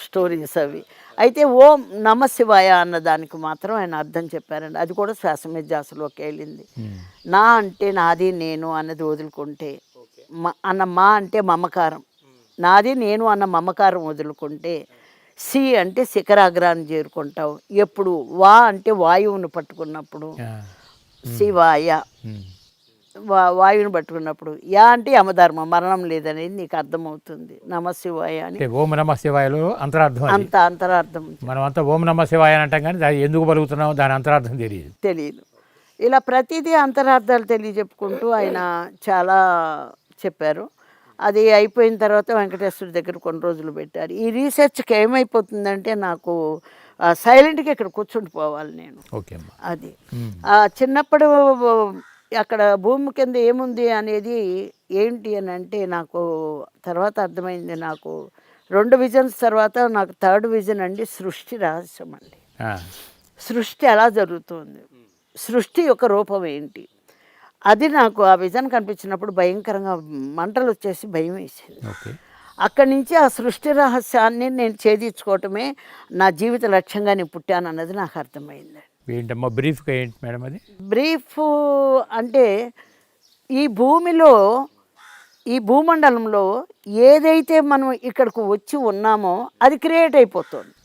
స్టోరీస్ అవి. అయితే ఓం నమ శివాయ అన్న దానికి మాత్రం ఆయన అర్థం చెప్పారండి. అది కూడా శ్వాస మీద ధ్యాసలోకి వెళ్ళింది. నా అంటే నాది నేను అన్నది వదులుకుంటే, మా అంటే మమకారం, నాది నేను అన్న మమకారం వదులుకుంటే, సి అంటే శిఖరాగ్రాన్ని చేరుకుంటావు. ఎప్పుడు వా అంటే వాయువును పట్టుకున్నప్పుడు, శివాయ వాయువుని పట్టుకున్నప్పుడు, యా అంటే యమధర్మం, మరణం లేదనేది నీకు అర్థమవుతుంది. నమ శివాయ అని ఓం నమ శివాయలో అంతరార్థం, అంత అంతరార్థం. మనం అంతా ఓం నమ శివాయ అని అంటాం కానీ దాన్ని ఎందుకు పలుకుతున్నాం దాని అంతరార్థం తెలియదు. ఇలా ప్రతిదీ అంతరార్థాలు తెలియజెప్పుకుంటూ ఆయన చాలా చెప్పారు. అది అయిపోయిన తర్వాత వెంకటేశ్వర దగ్గర కొన్ని రోజులు పెట్టారు. ఈ రీసెర్చ్కి ఏమైపోతుందంటే నాకు సైలెంట్గా ఇక్కడ కూర్చుండిపోవాలి నేను. అది చిన్నప్పుడు అక్కడ భూమి కింద ఏముంది అనేది ఏంటి అని అంటే నాకు తర్వాత అర్థమైంది. నాకు 2 విజన్స్ తర్వాత నాకు 3rd విజన్ అండి, సృష్టి రహస్యం అండి. సృష్టి ఎలా జరుగుతుంది, సృష్టి యొక్క రూపం ఏంటి, అది నాకు ఆ విజన్ కనిపించినప్పుడు భయంకరంగా మంటలు వచ్చేసి భయం వేసింది. అక్కడి నుంచి ఆ సృష్టి రహస్యాన్ని నేను ఛేదించుకోవటమే నా జీవిత లక్ష్యంగా నేను పుట్టాను అన్నది నాకు అర్థమైంది. ఏంటమ్మా బ్రీఫ్గా ఏంటి మేడం అది? బ్రీఫ్ అంటే ఈ భూమిలో, ఈ భూమండలంలో ఏదైతే మనం ఇక్కడికి వచ్చి ఉన్నామో అది క్రియేట్ అయిపోతుంది,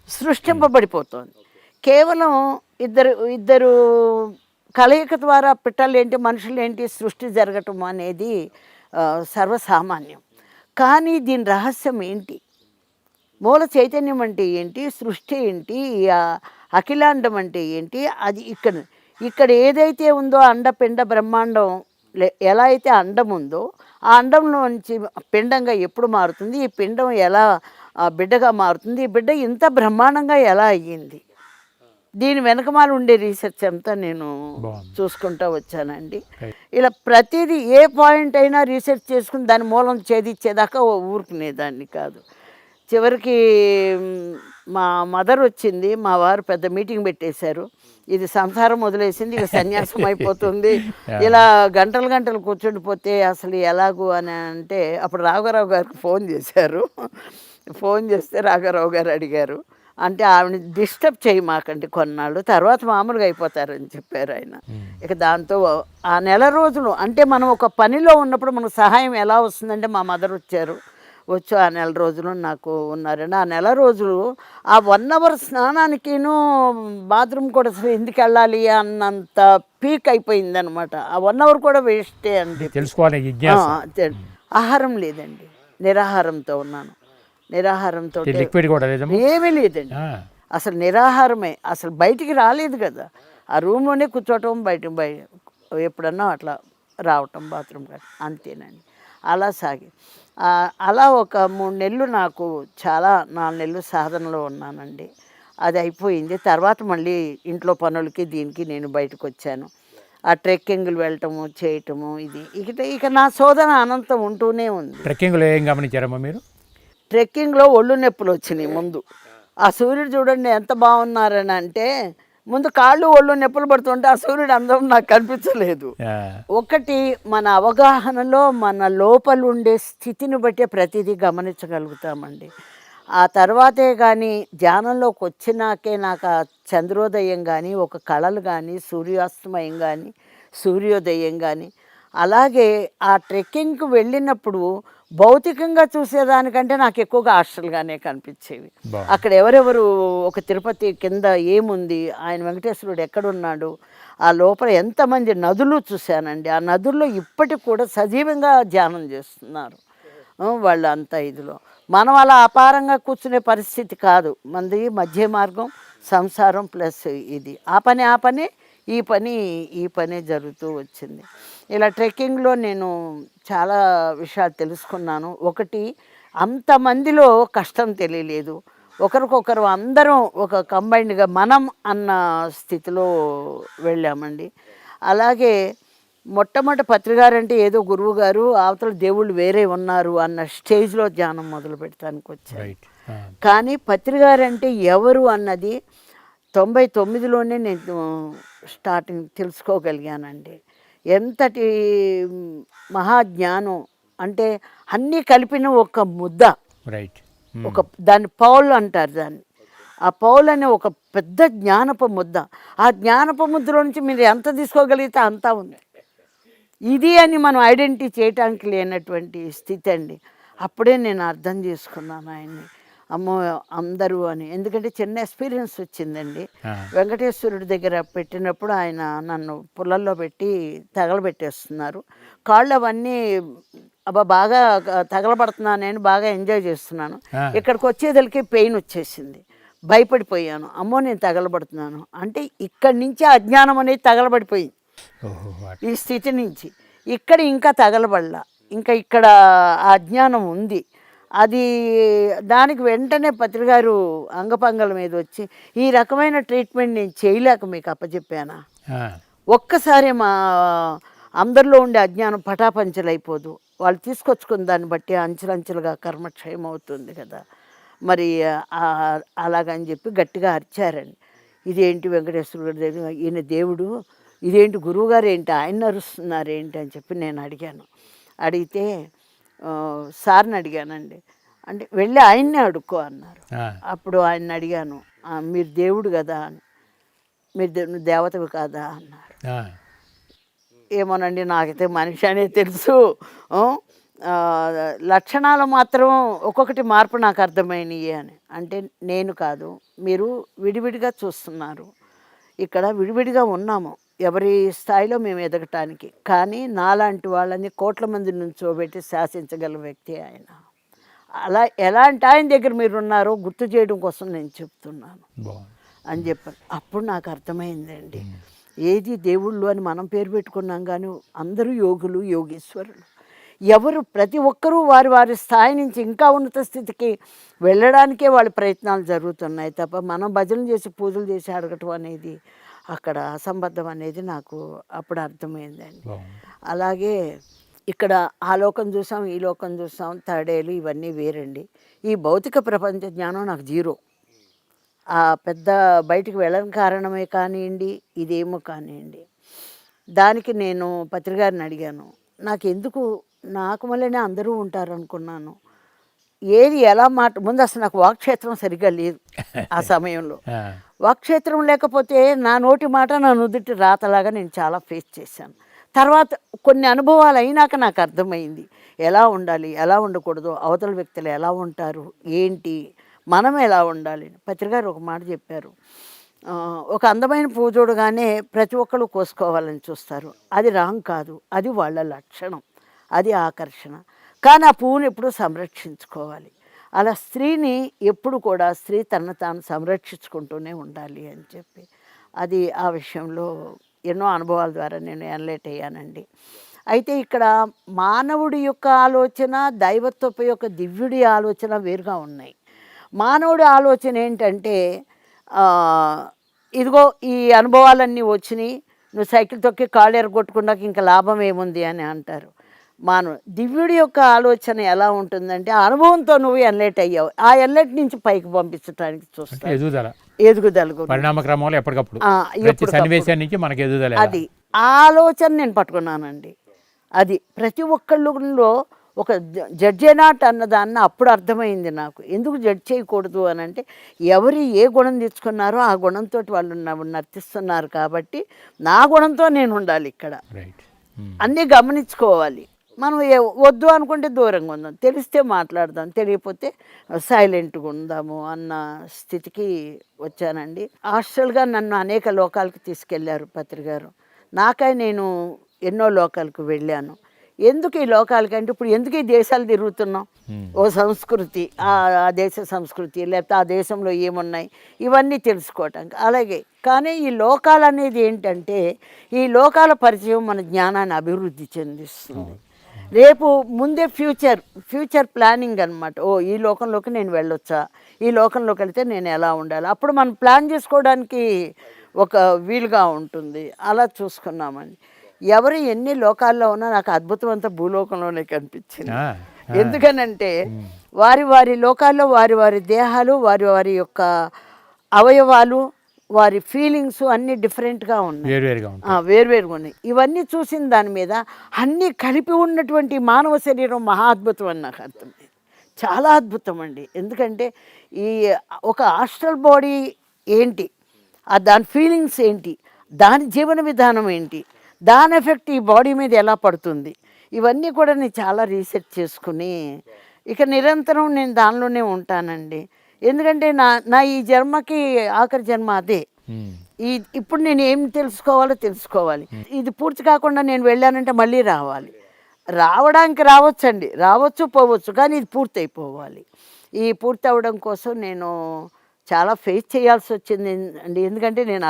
సృష్టింపబడిపోతుంది. కేవలం ఇద్దరు కలయిక ద్వారా పిట్టలేంటి మనుషులేంటి సృష్టి జరగటం అనేది సర్వసామాన్యం. కానీ దీని రహస్యం ఏంటి, మూల చైతన్యం అంటే ఏంటి, సృష్టి ఏంటి, అఖిలాండం అంటే ఏంటి, అది ఇక్కడ ఏదైతే ఉందో అండపిండ బ్రహ్మాండం, ఎలా అయితే అండం ఉందో ఆ అండంలో నుంచి పిండంగా ఎప్పుడు మారుతుంది, ఈ పిండం ఎలా బిడ్డగా మారుతుంది, ఈ బిడ్డ ఇంత బ్రహ్మాండంగా ఎలా అయ్యింది, దీని వెనకమాల ఉండే రీసెర్చ్ అంతా నేను చూసుకుంటూ వచ్చానండి. ఇలా ప్రతిదీ ఏ పాయింట్ అయినా రీసెర్చ్ చేసుకుని దాని మూలం ఛేదించేదాకా ఊరుకునేదాన్ని కాదు. చివరికి మా మదర్ వచ్చింది, మా వారు పెద్ద మీటింగ్ పెట్టేశారు. ఇది సంసారం వదిలేసింది, ఇక సన్యాసం అయిపోతుంది, ఇలా గంటలు కూర్చుండిపోతే అసలు ఎలాగూ అని అంటే అప్పుడు రాఘవరావు గారికి ఫోన్ చేశారు. ఫోన్ చేస్తే రాఘవరావు గారు అడిగారు, అంటే ఆవిడ డిస్టర్బ్ చేయమాకండి కొన్నాళ్ళు, తర్వాత మామూలుగా అయిపోతారని చెప్పారు ఆయన. ఇక దాంతో ఆ నెల రోజులు అంటే మనం ఒక పనిలో ఉన్నప్పుడు మనకు సహాయం ఎలా వస్తుందంటే మా మదర్ వచ్చి ఆ నెల రోజులు నాకు ఉన్నారండి. ఆ నెల రోజులు ఆ 1 అవర్ స్నానానికిను బాత్రూమ్ కూడా అసలు ఎందుకు వెళ్ళాలి అన్నంత పీక్ అయిపోయింది అనమాట. ఆ 1 అవర్ కూడా వేస్టే అండి. తెలుసుకోవాలి. ఆహారం లేదండి, నిరాహారంతో ఉన్నాను. నిరాహారంతో ఏమీ లేదండి, అసలు నిరాహారమే. అసలు బయటికి రాలేదు కదా, ఆ రూమ్లోనే కూర్చోవటం, బయట ఎప్పుడన్నా అట్లా రావటం బాత్రూమ్ కానీ, అంతేనండి. అలా సాగి అలా ఒక 3 నెలలు నాకు 4 నెలలు సాధనలో ఉన్నానండి. అది అయిపోయింది. తర్వాత మళ్ళీ ఇంట్లో పనులకి దీనికి నేను బయటకు వచ్చాను. ఆ ట్రెక్కింగ్లు వెళ్ళటము చేయటము ఇది ఇక నా శోధన అనంతం ఉంటూనే ఉంది. ట్రెక్కింగ్లో ఏం గమనించారమ్మా మీరు? ట్రెక్కింగ్లో ఒళ్ళు నొప్పులు వచ్చినాయి ముందు. ఆ సూర్యుడు చూడండి ఎంత బాగున్నారని అంటే, ముందు కాళ్ళు ఒళ్ళు నొప్పులు పడుతుంటే ఆ సూర్యుడు అందం నాకు కనిపించలేదు. ఒకటి మన అవగాహనలో మన లోపల ఉండే స్థితిని బట్టే ప్రతిదీ గమనించగలుగుతామండి. ఆ తర్వాతే కానీ ధ్యానంలోకి వచ్చినాకే నాకు ఆ చంద్రోదయం కానీ, ఒక కళలు కానీ, సూర్యాస్తమయం కానీ, సూర్యోదయం కానీ, అలాగే ఆ ట్రెక్కింగ్కి వెళ్ళినప్పుడు భౌతికంగా చూసేదానికంటే నాకు ఎక్కువగా హాస్టల్గానే కనిపించేవి. అక్కడ ఎవరెవరు, ఒక తిరుపతి కింద ఏముంది, ఆయన వెంకటేశ్వరుడు ఎక్కడున్నాడు, ఆ లోపల ఎంతమంది నదులు చూశానండి. ఆ నదుల్లో ఇప్పటికి కూడా సజీవంగా ధ్యానం చేస్తున్నారు వాళ్ళు అంతా ఇదిలో. మనం అలా అపారంగా కూర్చునే పరిస్థితి కాదు. మనది మధ్య మార్గం, సంసారం ప్లస్ ఇది. ఆ పని ఈ పని జరుగుతూ వచ్చింది. ఇలా ట్రెక్కింగ్లో నేను చాలా విషయాలు తెలుసుకున్నాను. ఒకటి, అంతమందిలో కష్టం తెలియలేదు. ఒకరికొకరు అందరం ఒక కంబైన్డ్గా మనం అన్న స్థితిలో వెళ్ళామండి. అలాగే మొట్టమొదటి పత్రికారంటే ఏదో గురువు గారు అవతల దేవుళ్ళు వేరే ఉన్నారు అన్న స్టేజ్లో ధ్యానం మొదలు పెడతానికి వచ్చారు. కానీ పత్రికారంటే ఎవరు అన్నది 99లోనే నేను స్టార్టింగ్ తెలుసుకోగలిగానండి. ఎంతటి మహాజ్ఞానం అంటే అన్నీ కలిపిన ఒక ముద్ద, ఒక దాన్ని పౌల్ అంటారు దాన్ని. ఆ పౌల్ అనే ఒక పెద్ద జ్ఞానపు ముద్ద. ఆ జ్ఞానపు ముద్దలో నుంచి మీరు ఎంత తీసుకోగలిగితే అంతా ఉంది. ఇది అని మనం ఐడెంటిటీ చేయటానికి లేనటువంటి స్థితి అండి. అప్పుడే నేను అర్థం చేసుకున్నాను ఆయన్ని. అమ్మో అందరూ అని. ఎందుకంటే చిన్న ఎక్స్పీరియన్స్ వచ్చిందండి. వెంకటేశ్వరుడి దగ్గర పెట్టినప్పుడు ఆయన నన్ను పుల్లల్లో పెట్టి తగలబెట్టేస్తున్నారు. కాళ్ళు అవన్నీ బాగా తగలబడుతున్నాను, నేను బాగా ఎంజాయ్ చేస్తున్నాను. ఇక్కడికి వచ్చేదలికి పెయిన్ వచ్చేసింది. భయపడిపోయాను. అమ్మో నేను తగలబడుతున్నాను అంటే ఇక్కడి నుంచి అజ్ఞానం అనేది తగలబడిపోయింది. ఈ స్థితి నుంచి ఇక్కడ ఇంకా తగలబడలా, ఇంకా ఇక్కడ ఆ అజ్ఞానం ఉంది. అది దానికి వెంటనే పత్రికారు అంగపంగల మీద వచ్చి, ఈ రకమైన ట్రీట్మెంట్ నేను చేయలేక మీకు అప్పచెప్పానా, ఒక్కసారి మా అందరిలో ఉండే అజ్ఞానం పటాపంచలైపోదు, వాళ్ళు తీసుకొచ్చుకున్న దాన్ని బట్టి అంచెలంచెలుగా కర్మక్షయం అవుతుంది కదా, మరి అలాగని చెప్పి గట్టిగా అరిచారండి. ఇదేంటి వెంకటేశ్వరుడు దగ్గర ఈయన దేవుడు, ఇదేంటి గురువుగారు ఏంటి ఆయన అరుస్తున్నారు ఏంటి అని చెప్పి నేను అడిగాను. అడిగితే సార్ని అడిగానండి. అంటే వెళ్ళి ఆయన్నే అడుక్కో అన్నారు. అప్పుడు ఆయన్ని అడిగాను, మీరు దేవుడు కదా అని, మీరు దేవతవి కాదా అన్నారు. ఏమోనండి నాకైతే మనిషి అనే తెలుసు, లక్షణాలు మాత్రం ఒక్కొక్కటి మార్పు నాకు అర్థమైనవి అని. అంటే నేను కాదు, మీరు విడివిడిగా చూస్తున్నారు, ఇక్కడ విడివిడిగా ఉన్నాము ఎవరి స్థాయిలో మేము ఎదగటానికి. కానీ నాలాంటి వాళ్ళని కోట్ల మంది నుంచోబెట్టి శాసించగల వ్యక్తి ఆయన. అలా ఎలాంటి ఆయన దగ్గర మీరు ఉన్నారో గుర్తు చేయడం కోసం నేను చెప్తున్నాను అని చెప్పాను. అప్పుడు నాకు అర్థమైందండి, ఏది దేవుళ్ళు అని మనం పేరు పెట్టుకున్నాం కానీ అందరూ యోగులు, యోగీశ్వరులు. ఎవరు ప్రతి ఒక్కరూ వారి వారి స్థాయి నుంచి ఇంకా ఉన్నత స్థితికి వెళ్ళడానికే వాళ్ళ ప్రయత్నాలు జరుగుతున్నాయి తప్ప మనం భజనలు చేసి పూజలు చేసి అడగటం అనేది అక్కడ అసంబద్ధం అనేది నాకు అప్పుడు అర్థమైందండి. అలాగే ఇక్కడ ఆ లోకం చూసాం, ఈ లోకం చూసాం, థర్డేలు ఇవన్నీ వేరండి. ఈ భౌతిక ప్రపంచ జ్ఞానం నాకు జీరో. ఆ పెద్ద బయటికి వెళ్ళని కారణమే కానివ్వండి, ఇదేమో కానివ్వండి. దానికి నేను పత్రికారిని అడిగాను, నాకెందుకు నాకు వల్లనే అందరూ ఉంటారు అనుకున్నాను, ఏది ఎలా ముందు అసలు నాకు వాక్క్షేత్రం సరిగ్గా లేదు ఆ సమయంలో. వాక్క్షేత్రం లేకపోతే నా నోటి మాట నా నుదుటి రాతలాగా నేను చాలా ఫేస్ చేశాను. తర్వాత కొన్ని అనుభవాలు అయినాక నాకు అర్థమైంది ఎలా ఉండాలి, ఎలా ఉండకూడదు, అవతల వ్యక్తులు ఎలా ఉంటారు, ఏంటి, మనం ఎలా ఉండాలి. పత్రికారు ఒక మాట చెప్పారు, ఒక అందమైన పువ్వు చూడగానే ప్రతి ఒక్కరు కోసుకోవాలని చూస్తారు, అది రాంగ్ కాదు, అది వాళ్ళ లక్షణం, అది ఆకర్షణ. కానీ ఆ పువ్వుని ఎప్పుడూ సంరక్షించుకోవాలి. అలా స్త్రీని ఎప్పుడు కూడా స్త్రీ తనను తాను సంరక్షించుకుంటూనే ఉండాలి అని చెప్పి, అది ఆ విషయంలో ఎన్నో అనుభవాల ద్వారా నేను ఎన్లైట్ అయ్యానండి. అయితే ఇక్కడ మానవుడి యొక్క ఆలోచన, దైవత్వపు యొక్క దివ్యుడి ఆలోచన వేరుగా ఉన్నాయి. మానవుడి ఆలోచన ఏంటంటే ఇదిగో ఈ అనుభవాలన్నీ వచ్చినాయి, నువ్వు సైకిల్ తొక్కి కాళ్ళు ఎరగొట్టుకున్నాక ఇంకా లాభం ఏముంది అని అంటారు. దివ్యుడి యొక్క ఆలోచన ఎలా ఉంటుందంటే ఆ అనుభవంతో నువ్వు ఎన్లైట్ అయ్యావు, ఆ ఎన్లైట్ నుంచి పైకి పంపించడానికి చూస్తావు. ఎదుగుదల పరిణామ క్రమంలో ఎప్పటికప్పుడు ఎప్పుడు సన్నివేశం నుంచి మనకి ఎదుగుదల. అది ఆ ఆలోచన నేను పట్టుకున్నానండి. అది ప్రతి ఒక్కళ్ళలో ఒక జడ్జేనాట్ అన్నదాన్ని అప్పుడు అర్థమైంది నాకు. ఎందుకు జడ్జ్ చేయకూడదు అని అంటే ఎవరు ఏ గుణం తెచ్చుకున్నారో ఆ గుణంతో వాళ్ళు నర్తిస్తున్నారు కాబట్టి నా గుణంతో నేను ఉండాలి ఇక్కడ. అన్నీ గమనించుకోవాలి. మనం వద్దు అనుకుంటే దూరంగా ఉందాం, తెలిస్తే మాట్లాడదాం, తెలియకపోతే సైలెంట్గా ఉందాము అన్న స్థితికి వచ్చానండి. హాస్టల్గా నన్ను అనేక లోకాలకు తీసుకెళ్లారు పత్రికారు. నాకై నేను ఎన్నో లోకాలకు వెళ్ళాను. ఎందుకు ఈ లోకాలకంటే ఇప్పుడు ఎందుకు ఈ దేశాలు తిరుగుతున్నాం, ఓ సంస్కృతి, ఆ దేశ సంస్కృతి, లేకపోతే ఆ దేశంలో ఏమున్నాయి ఇవన్నీ తెలుసుకోవటానికి. అలాగే కానీ ఈ లోకాలు అనేది ఏంటంటే ఈ లోకాల పరిచయం మన జ్ఞానాన్ని అభివృద్ధి చెందిస్తుంది. రేపు ముందే ఫ్యూచర్ ప్లానింగ్ అనమాట. ఈ లోకంలోకి నేను వెళ్ళొచ్చా, ఈ లోకంలోకి వెళ్తే నేను ఎలా ఉండాలి, అప్పుడు మనం ప్లాన్ చేసుకోవడానికి ఒక వీలుగా ఉంటుంది. అలా చూసుకున్నామండి. ఎవరు ఎన్ని లోకాల్లో ఉన్నా నాకు అద్భుతం అంతా భూలోకంలోనే కనిపించింది. ఎందుకనంటే వారి వారి లోకాల్లో వారి వారి దేహాలు, వారి వారి యొక్క అవయవాలు, వారి ఫీలింగ్స్ అన్నీ డిఫరెంట్గా ఉన్నాయి, వేరువేరుగా ఉన్నాయి. ఇవన్నీ చూసిన దాని మీద అన్నీ కలిపి ఉన్నటువంటి మానవ శరీరం మహా అద్భుతం అని నాకు అర్థమైంది. చాలా అద్భుతం అండి. ఎందుకంటే ఈ ఒక హాస్టల్ బాడీ ఏంటి, దాని ఫీలింగ్స్ ఏంటి, దాని జీవన విధానం ఏంటి, దాని ఎఫెక్ట్ ఈ బాడీ మీద ఎలా పడుతుంది, ఇవన్నీ కూడా నేను చాలా రీసెర్చ్ చేసుకుని ఇక నిరంతరం నేను దానిలోనే ఉంటానండి. ఎందుకంటే నా ఈ జన్మకి ఆఖరి జన్మ అదే. ఇప్పుడు నేను ఏం తెలుసుకోవాలి. ఇది పూర్తి కాకుండా నేను వెళ్ళానంటే మళ్ళీ రావడానికి రావచ్చు పోవచ్చు, కానీ ఇది పూర్తి అయిపోవాలి. ఈ పూర్తి అవ్వడం కోసం నేను చాలా ఫేస్ చేయాల్సి వచ్చింది అండి. ఎందుకంటే నేను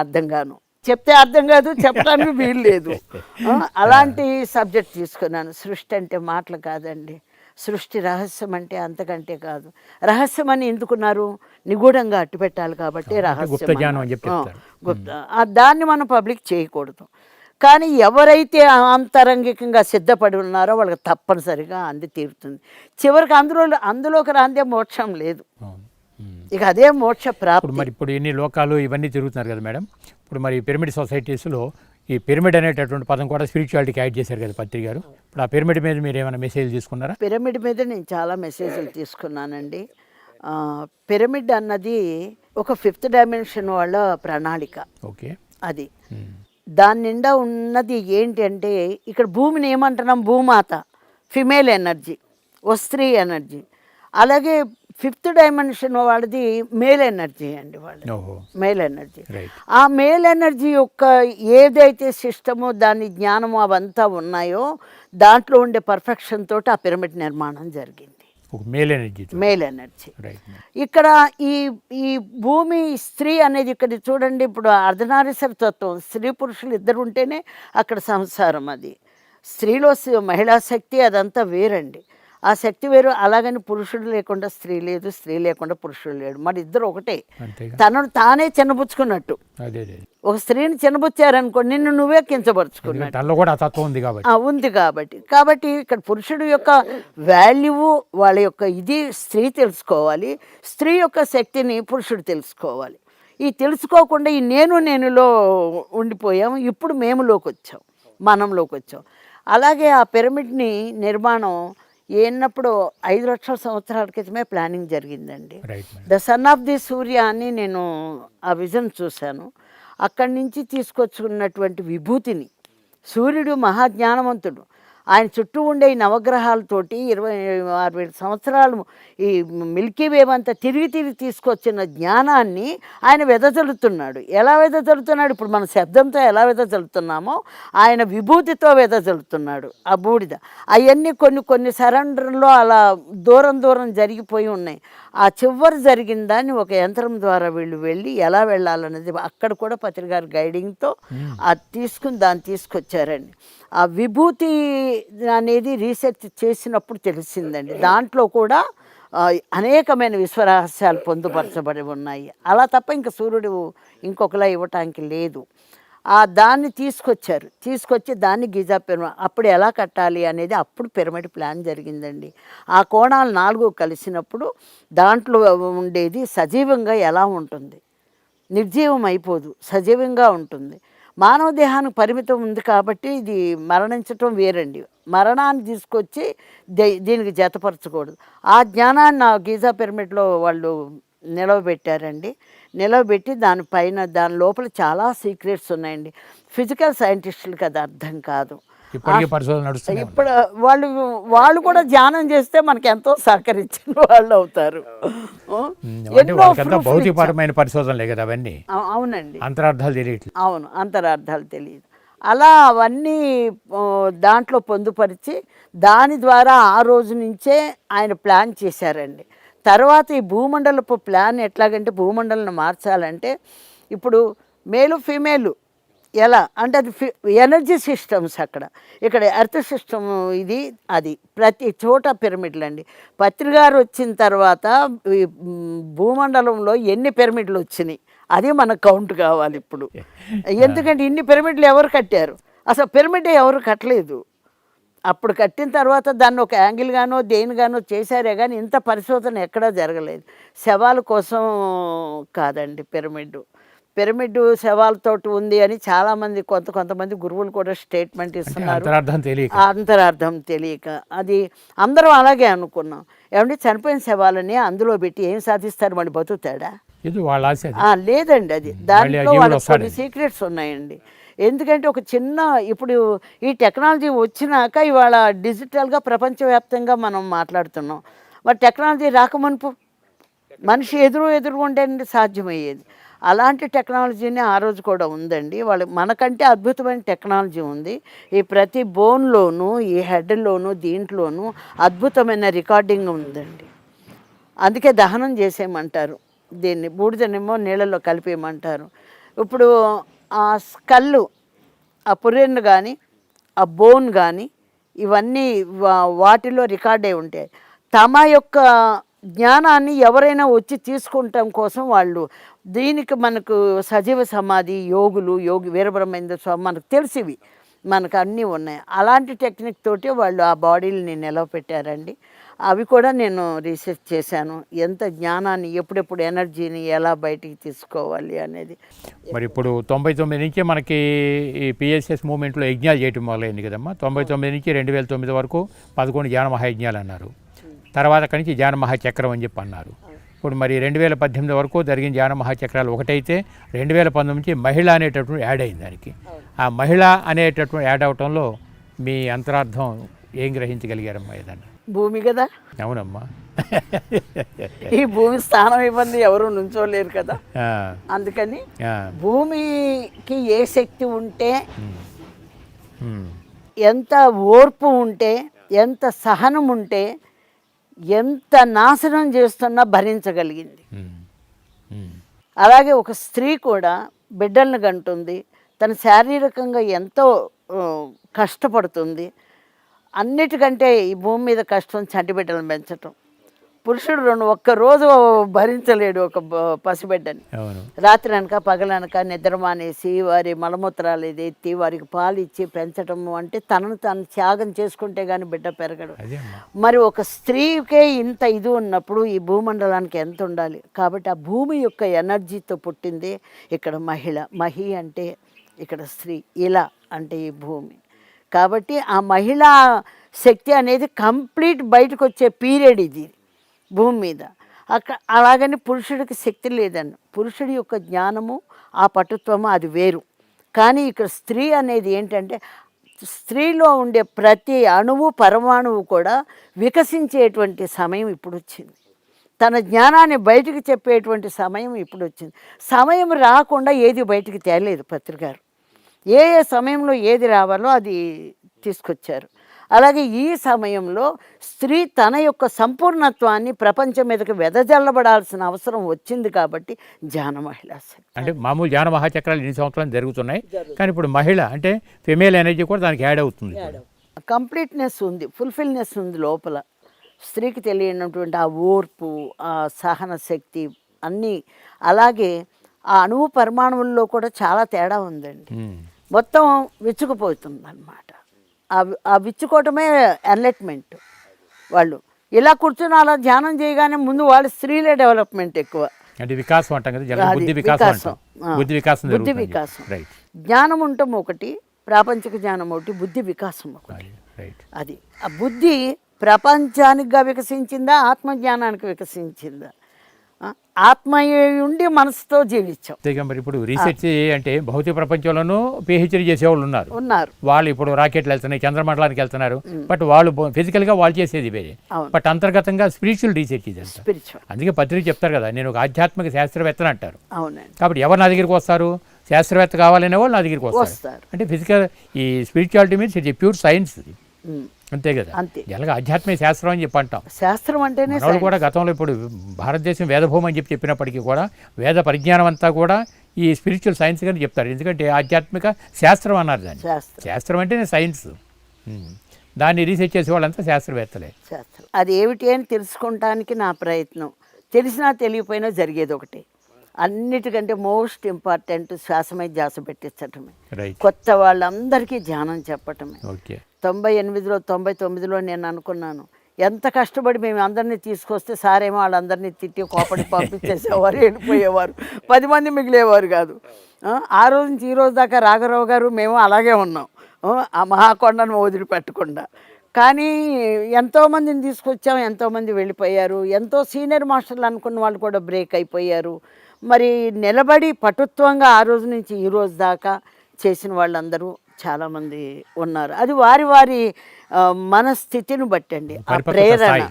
చెప్తే అర్థం కాదు, చెప్పడానికి వీలు లేదు. అలాంటి సబ్జెక్ట్ తీసుకున్నాను. సృష్టి అంటే మాటలు కాదండి, సృష్టి రహస్యం అంటే అంతకంటే కాదు. రహస్యం అని ఎందుకున్నారు, నిగూఢంగా అట్టిపెట్టాలి కాబట్టి రహస్యం. దాన్ని మనం పబ్లిక్ చేయకూడదు. కానీ ఎవరైతే అంతరంగికంగా సిద్ధపడి ఉన్నారో వాళ్ళకి తప్పనిసరిగా అంది తీరుతుంది. చివరికి అందులోకి రాందే మోక్షం లేదు, ఇక అదే మోక్ష ప్రాప్తి. మరి ఇప్పుడు ఎన్ని లోకాలు ఇవన్నీ తిరుగుతున్నారు కదా మేడం. ఇప్పుడు మరి పిరమిడ్ సొసైటీస్లో ఈ పిరమిడ్ అనేటటువంటి పదం కూడా స్పిరిచువాలిటీకి యాడ్ చేశారు కదా పత్రి గారు. ఇప్పుడు ఆ పిరమిడ్ మీద మీరు ఏమైనా మెసేజ్ తీసుకున్నారా? పిరమిడ్ మీద నేను చాలా మెసేజ్లు తీసుకున్నానండి. పిరమిడ్ అన్నది ఒక 5th డైమెన్షన్ వాళ్ళ ప్రణాళిక. ఓకే. అది దాని నిండా ఉన్నది ఏంటి అంటే ఇక్కడ భూమిని ఏమంటున్నాం, భూమాత, ఫిమేల్ ఎనర్జీ, స్త్రీ ఎనర్జీ. అలాగే 5th డైమెన్షన్ వాళ్ళది మేల్ ఎనర్జీ అండి, మేల్ ఎనర్జీ. ఆ మేల్ ఎనర్జీ యొక్క ఏదైతే సిస్టమో దాని జ్ఞానము అవంతా ఉన్నాయో దాంట్లో ఉండే పర్ఫెక్షన్ తోటి ఆ పిరమిడ్ నిర్మాణం జరిగింది. Male energy. ఇక్కడ ఈ భూమి స్త్రీ అనేది ఇక్కడ చూడండి, ఇప్పుడు అర్ధనారీశ్వర తత్వం, స్త్రీ పురుషులు ఇద్దరు ఉంటేనే అక్కడ సంసారం. అది స్త్రీలో మహిళా శక్తి అదంతా వేరండి, ఆ శక్తి వేరు. అలాగని పురుషుడు లేకుండా స్త్రీ లేదు, స్త్రీ లేకుండా పురుషుడు లేడు, మరి ఇద్దరు ఒకటే. తనను తానే చిన్నబుచ్చుకున్నట్టు. ఒక స్త్రీని చిన్నబుచ్చారనుకోండి, నిన్ను నువ్వే కించపరుచుకున్నట్టు ఉంది. కాబట్టి ఇక్కడ పురుషుడు యొక్క వాల్యూ, వాళ్ళ యొక్క ఇది స్త్రీ తెలుసుకోవాలి, స్త్రీ యొక్క శక్తిని పురుషుడు తెలుసుకోవాలి. ఈ తెలుసుకోకుండా ఈ నేనులో ఉండిపోయాము. ఇప్పుడు మేములోకి వచ్చాం, మనంలోకి వచ్చాం. అలాగే ఆ పిరమిడ్ని నిర్మాణం ఎన్నప్పుడు 5 లక్షల సంవత్సరాల క్రితమే ప్లానింగ్ జరిగిందండి. ద సన్ ఆఫ్ ది సూర్య అని నేను ఆ విజన్ చూశాను. అక్కడి నుంచి తీసుకొచ్చుకున్నటువంటి విభూతిని, సూర్యుడు మహాజ్ఞానవంతుడు, ఆయన చుట్టూ ఉండే ఈ నవగ్రహాలతోటి 26,000 సంవత్సరాలు ఈ మిల్కీ వే అంతా తిరిగి తీసుకొచ్చిన జ్ఞానాన్ని ఆయన వెదజల్లుతున్నాడు. ఎలా వెదజల్లుతున్నాడు? ఇప్పుడు మన శబ్దంతో ఎలా వెదజల్లుతున్నామో ఆయన విభూతితో వెదజల్లుతున్నాడు. ఆ బూడిద అవన్నీ కొన్ని సరెండర్లో అలా దూరం జరిగిపోయి ఉన్నాయి. ఆ చివరి జరిగిన దాన్ని ఒక యంత్రం ద్వారా వీళ్ళు వెళ్ళి ఎలా వెళ్ళాలనేది అక్కడ కూడా పత్రి గారి గైడింగ్తో అది దాన్ని తీసుకొచ్చారండి. ఆ విభూతి అనేది రీసెర్చ్ చేసినప్పుడు తెలిసిందండి. దాంట్లో కూడా అనేకమైన విశ్వరహస్యాలు పొందుపరచబడి ఉన్నాయి. అలా తప్ప ఇంక సూర్యుడు ఇంకొకలా ఇవ్వటానికి లేదు. దాన్ని తీసుకొచ్చి దాన్ని గిజా పిరమిడ్ అప్పుడు ఎలా కట్టాలి అనేది అప్పుడు పిరమిడ్ ప్లాన్ జరిగిందండి. ఆ కోణాలు 4 కలిసినప్పుడు దాంట్లో ఉండేది సజీవంగా ఎలా ఉంటుంది, నిర్జీవం అయిపోదు, సజీవంగా ఉంటుంది. మానవ దేహానికి పరిమితం ఉంది కాబట్టి ఇది మరణించటం వేరండి. మరణాన్ని తీసుకొచ్చి దీనికి జతపరచకూడదు. ఆ జ్ఞానాన్ని ఆ గిజా పిరమిడ్లో వాళ్ళు నిలవబెట్టారండి. నిలవబెట్టి దానిపైన దాని లోపల చాలా సీక్రెట్స్ ఉన్నాయండి. ఫిజికల్ సైంటిస్టులకి అది అర్థం కాదు. ఇప్పుడు వాళ్ళు కూడా ధ్యానం చేస్తే మనకి ఎంతో సహకరించిన వాళ్ళు అవుతారు. భౌతికపరమైన పరిశోధనలే కదా అవన్నీ. అవునండి, అంతరార్థాలు తెలియదు. అవును, అంతరార్థాలు తెలియదు. అలా అవన్నీ దాంట్లో పొందుపరిచి దాని ద్వారా ఆ రోజు నుంచే ఆయన ప్లాన్ చేశారండి. తర్వాత ఈ భూమండలపు ప్లాన్ ఎట్లాగంటే భూమండలను మార్చాలంటే ఇప్పుడు మేలు ఫీమేలు ఎలా అంటే అది ఎనర్జీ సిస్టమ్స్ ఇక్కడ ఎర్త్ సిస్టమ్ ఇది అది ప్రతి చోట పిరమిడ్లు అండి. పత్రి గారు వచ్చిన తర్వాత ఈ భూమండలంలో ఎన్ని పిరమిడ్లు వచ్చినాయి అది మనకు కౌంట్ కావాలి ఇప్పుడు. ఎందుకంటే ఇన్ని పిరమిడ్లు ఎవరు కట్టారు? అసలు పిరమిడ్ ఎవరు కట్టలేదు. అప్పుడు కట్టిన తర్వాత దాన్ని ఒక యాంగిల్గానో దేనిగానో చేశారే కానీ ఇంత పరిశోధన ఎక్కడా జరగలేదు. శవాల కోసం కాదండి పిరమిడ్ శవాలతోటి ఉంది అని చాలామంది కొంతమంది గురువులు కూడా స్టేట్మెంట్ ఇస్తున్నారు. అంతరార్థం తెలియక అది అందరం అలాగే అనుకున్నాం. ఏమంటే చనిపోయిన శవాలని అందులో పెట్టి ఏం సాధిస్తారు? వాడు బతుకుతాడా? లేదండి, అది దాంట్లో వాళ్ళకి కొన్ని సీక్రెట్స్ ఉన్నాయండి. ఎందుకంటే ఒక చిన్న ఇప్పుడు ఈ టెక్నాలజీ వచ్చినాక ఇవాళ డిజిటల్గా ప్రపంచవ్యాప్తంగా మనం మాట్లాడుతున్నాం. మరి టెక్నాలజీ రాకమునుపు మనిషి ఎదురుగుంటే సాధ్యమయ్యేది. అలాంటి టెక్నాలజీని ఆ రోజు కూడా ఉందండి. మనకంటే అద్భుతమైన టెక్నాలజీ ఉంది. ఈ ప్రతి బోన్లోనూ ఈ హెడ్లోనూ దీంట్లోనూ అద్భుతమైన రికార్డింగ్ ఉందండి. అందుకే దహనం చేసేయమంటారు, దీన్ని బూడిదనేమో నీళ్ళలో కలిపేయమంటారు. ఇప్పుడు ఆ స్కల్లు, ఆ పుర్రెన్ను కానీ ఆ బోన్ కానీ ఇవన్నీ వాటిలో రికార్డ్ అయి ఉంటాయి. తమ యొక్క జ్ఞానాన్ని ఎవరైనా వచ్చి తీసుకుంటాం కోసం వాళ్ళు దీనికి మనకు సజీవ సమాధి యోగి వీరబ్రహ్మేంద్ర స్వామి మనకు తెలిసివి మనకు అన్నీ ఉన్నాయి. అలాంటి టెక్నిక్ తోటి వాళ్ళు ఆ బాడీని నిలవపెట్టారండి. అవి కూడా నేను రీసెర్చ్ చేశాను. ఎంత జ్ఞానాన్ని ఎప్పుడెప్పుడు ఎనర్జీని ఎలా బయటికి తీసుకోవాలి అనేది. మరి ఇప్పుడు 99 నుంచే మనకి ఈ పిఎస్ఎస్ మూవ్మెంట్లో యజ్ఞాలు చేయటం మొదలైంది కదమ్మా. 99 నుంచి 2009 వరకు 11 జ్ఞాన మహాయజ్ఞాలు అన్నారు. తర్వాత అక్కడి నుంచి జ్ఞాన మహాచక్రం అని చెప్పి అన్నారు. ఇప్పుడు మరి 2018 వరకు జరిగిన జ్ఞాన మహాచక్రాలు ఒకటైతే 2019 నుంచి మహిళ అనేటటువంటి యాడ్ అయింది దానికి. ఆ మహిళ అనేటటువంటి యాడ్ అవటంలో మీ అంతరార్థం ఏం గ్రహించగలిగారమ్మా? ఏదన్నా భూమి కదా. అవునమ్మా, ఈ భూమి స్థానం ఇవ్వండి ఎవరు నుంచోలేరు కదా. అందుకని భూమికి ఏ శక్తి ఉంటే, ఎంత ఓర్పు ఉంటే, ఎంత సహనం ఉంటే, ఎంత నాశనం చేస్తున్నా భరించగలిగింది. అలాగే ఒక స్త్రీ కూడా బిడ్డలను కంటుంది, తన శారీరకంగా ఎంతో కష్టపడుతుంది. అన్నిటికంటే ఈ భూమి మీద కష్టం చంటి బిడ్డలను పెంచటం. పురుషుడు ఒక్కరోజు భరించలేడు ఒక పసిబిడ్డని. రాత్రి అనక పగలనక నిద్ర మానేసి వారి మలమూత్రాలు ఎత్తి వారికి పాలు ఇచ్చి పెంచటము అంటే తనను తాను త్యాగం చేసుకుంటే కానీ బిడ్డ పెరగడు. మరి ఒక స్త్రీకే ఇంత ఇది ఉన్నప్పుడు ఈ భూమండలానికి ఎంత ఉండాలి? కాబట్టి ఆ భూమి యొక్క ఎనర్జీతో పుట్టింది ఇక్కడ మహిళ. మహి అంటే ఇక్కడ స్త్రీ, ఇలా అంటే ఈ భూమి. కాబట్టి ఆ మహిళా శక్తి అనేది కంప్లీట్ బయటకు వచ్చే పీరియడ్ ఇది భూమి మీద. అలాగని పురుషుడికి శక్తి లేదని, పురుషుడి యొక్క జ్ఞానము ఆ పటుత్వము అది వేరు. కానీ ఇక్కడ స్త్రీ అనేది ఏంటంటే స్త్రీలో ఉండే ప్రతి అణువు పరమాణువు కూడా వికసించేటువంటి సమయం ఇప్పుడు వచ్చింది. తన జ్ఞానాన్ని బయటికి చెప్పేటువంటి సమయం ఇప్పుడు వచ్చింది. సమయం రాకుండా ఏది బయటికి తేలేదు పత్రికారు. ఏ సమయంలో ఏది రావాలో అది తీసుకొచ్చారు. అలాగే ఈ సమయంలో స్త్రీ తన యొక్క సంపూర్ణత్వాన్ని ప్రపంచం మీదకి వెదజల్లబడాల్సిన అవసరం వచ్చింది. కాబట్టి జ్ఞాన మహిళా శక్తి అంటే మామూలు జ్ఞాన మహాచక్రాలు ఎన్ని సంవత్సరాలు జరుగుతున్నాయి, కానీ ఇప్పుడు మహిళ అంటే ఫిమేల్ ఎనర్జీ కూడా దానికి యాడ్ అవుతుంది. కంప్లీట్నెస్ ఉంది, ఫుల్ఫిల్నెస్ ఉంది లోపల. స్త్రీకి తెలియనటువంటి ఆ ఓర్పు, ఆ సహన శక్తి అన్నీ. అలాగే ఆ అణువు పరిమాణముల్లో కూడా చాలా తేడా ఉందండి. మొత్తం విచ్చుకుపోతుందన్నమాట. ఆ విచ్చుకోవటమే ఎన్లైట్మెంట్. వాళ్ళు ఇలా కూర్చొని అలా ధ్యానం చేయగానే ముందు వాళ్ళ స్త్రీలే డెవలప్మెంట్ ఎక్కువ. అంటే వికాసం అంటాం కదా, అది బుద్ధి వికాసం అంటాం. బుద్ధి వికాసం బుద్ధి జరుగుతుంది. వికాసం. రైట్ జ్ఞానం ఉండటం ఒకటి, ప్రాపంచిక జ్ఞానం ఒకటి, బుద్ధి వికాసం ఒకటి. రైట్. అది ఆ బుద్ధి ప్రపంచానికిగా వికసించిందా, ఆత్మజ్ఞానానికి వికసించిందా? ఆత్మ ఉండి మనసుతో జీవించాం. అంతేగా మరి ఇప్పుడు రీసెర్చ్ అంటే భౌతిక ప్రపంచంలోనూ పిహెచ్డీ చేసేవాళ్ళు ఉన్నారు. ఉన్నారు. వాళ్ళు ఇప్పుడు రాకెట్లు వెళ్తున్నాయి, చంద్రమండలానికి వెళ్తున్నారు. బట్ వాళ్ళు ఫిజికల్గా వాళ్ళు చేసేది వేరే. బట్ అంతర్గతంగా స్పిరిచువల్ రీసెర్చ్ ఇది అంతా. స్పిరిచువల్. అందుకే పత్రిక చెప్తారు కదా, నేను ఒక ఆధ్యాత్మిక శాస్త్రవేత్తని అంటారు. అవునండి. కాబట్టి ఎవరు నా దగ్గరికి వస్తారు? శాస్త్రవేత్త కావాలనే వాళ్ళు నా దగ్గరికి వస్తారు. అంటే ఫిజికల్ ఈ spirituality means it's pure science. అంతే కదా. అంతే. ఎలాగ ఆధ్యాత్మిక శాస్త్రం అని చెప్పి అంటాం. శాస్త్రం అంటేనే వాళ్ళు కూడా గతంలో ఇప్పుడు భారతదేశం వేదభూమి అని చెప్పినప్పటికీ కూడా వేద పరిజ్ఞానం అంతా కూడా ఈ స్పిరిచువల్ సైన్స్ అని చెప్తారు. ఎందుకంటే ఆధ్యాత్మిక శాస్త్రం అన్నారు దాన్ని. శాస్త్రం అంటేనే సైన్స్. దాన్ని రీసెర్చ్ చేసే వాళ్ళంతా శాస్త్రవేత్తలే. శాస్త్రం అది ఏమిటి అని తెలుసుకోవటానికి నా ప్రయత్నం. తెలిసినా తెలియపోయినా జరిగేది ఒకటి. అన్నిటికంటే మోస్ట్ ఇంపార్టెంట్ శ్వాస మీద ధ్యాస పెట్టించటమే. కొత్త వాళ్ళందరికీ ధ్యానం చెప్పటమే. 98లో 99లో నేను అనుకున్నాను, ఎంత కష్టపడి మేము అందరినీ తీసుకొస్తే సారేమో వాళ్ళందరినీ తిట్టి కోపడి పంపించేసేవారు, వెళ్ళిపోయేవారు, 10 మంది మిగిలేవారు కాదు. ఆ రోజు నుంచి ఈ రోజు దాకా రాఘరావు గారు మేము అలాగే ఉన్నాం, ఆ మహాకొండను వదిలిపెట్టకుండా. కానీ ఎంతోమందిని తీసుకొచ్చాం, ఎంతోమంది వెళ్ళిపోయారు. ఎంతో సీనియర్ మాస్టర్లు అనుకున్న వాళ్ళు కూడా బ్రేక్ అయిపోయారు. మరి నిలబడి పటుత్వంగా ఆ రోజు నుంచి ఈ రోజు దాకా చేసిన వాళ్ళందరూ చాలామంది ఉన్నారు. అది వారి వారి మనస్థితిని బట్టి అండి, ఆ ప్రేరణ,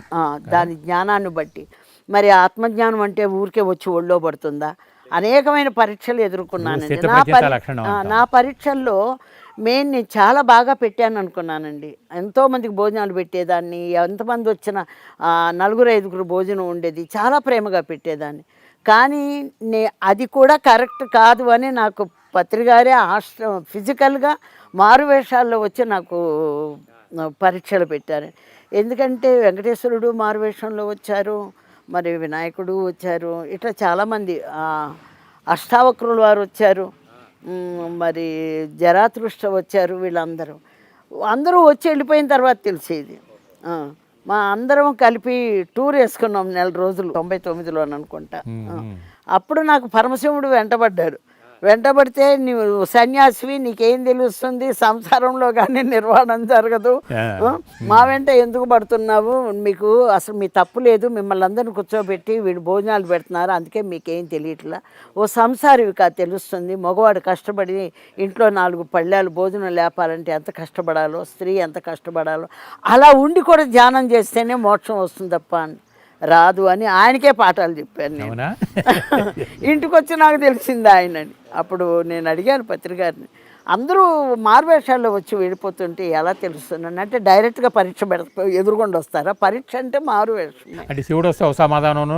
దాని జ్ఞానాన్ని బట్టి. మరి ఆత్మజ్ఞానం అంటే ఊరికే వచ్చి ఒళ్ళో పడుతుందా? అనేకమైన పరీక్షలు ఎదుర్కొన్నానండి. నా పరీక్షల్లో నేను చాలా బాగా పెట్టాను అనుకున్నానండి. ఎంతోమందికి భోజనాలు పెట్టేదాన్ని, ఎంతమంది వచ్చిన 4-5 భోజనం ఉండేది, చాలా ప్రేమగా పెట్టేదాన్ని. కానీ అది కూడా కరెక్ట్ కాదు అని నాకు పత్రికారే ఫిజికల్గా మారువేషాల్లో వచ్చి నాకు పరీక్షలు పెట్టారు. ఎందుకంటే వెంకటేశ్వరుడు మారువేషంలో వచ్చారు, మరి వినాయకుడు వచ్చారు, ఇట్లా చాలామంది అష్టావక్రుల వారు వచ్చారు, మరి జరాతృష్ట వచ్చారు. అందరూ వచ్చి వెళ్ళిపోయిన తర్వాత తెలిసేది. మా అందరం కలిపి టూర్ వేసుకున్నాం 1 నెల రోజులు, 99లో అనుకుంటా. అప్పుడు నాకు పరమశివుడు వెంటబడితే నీవు సన్యాసివి, నీకేం తెలుస్తుంది, సంసారంలో కానీ నిర్వాణం జరగదు, మా వెంట ఎందుకు పడుతున్నావు, మీకు అసలు మీ తప్పు లేదు, మిమ్మల్ని అందరిని కూర్చోబెట్టి వీడు భోజనాలు పెడుతున్నారు, అందుకే మీకేం తెలియట్లా, ఓ సంసారివి కాదు తెలుస్తుంది, మగవాడు కష్టపడి ఇంట్లో 4 పళ్ళాలు భోజనం లేపాలంటే ఎంత కష్టపడాలో, స్త్రీ ఎంత కష్టపడాలో, అలా ఉండి కూడా ధ్యానం చేస్తేనే మోక్షం వస్తుంది తప్ప రాదు అని ఆయనకే పాఠాలు చెప్పాను నేను. ఇంటికి వచ్చి నాకు తెలిసింది ఆయనని. అప్పుడు నేను అడిగాను పత్రికారిని, అందరూ మారువేషాల్లో వచ్చి వెళ్ళిపోతుంటే ఎలా తెలుస్తున్నాను అంటే, డైరెక్ట్గా పరీక్ష ఎదురుకుండా వస్తారా? పరీక్ష అంటే మారువేషం అంటే శివుడు వస్తే ఒక సమాధానం,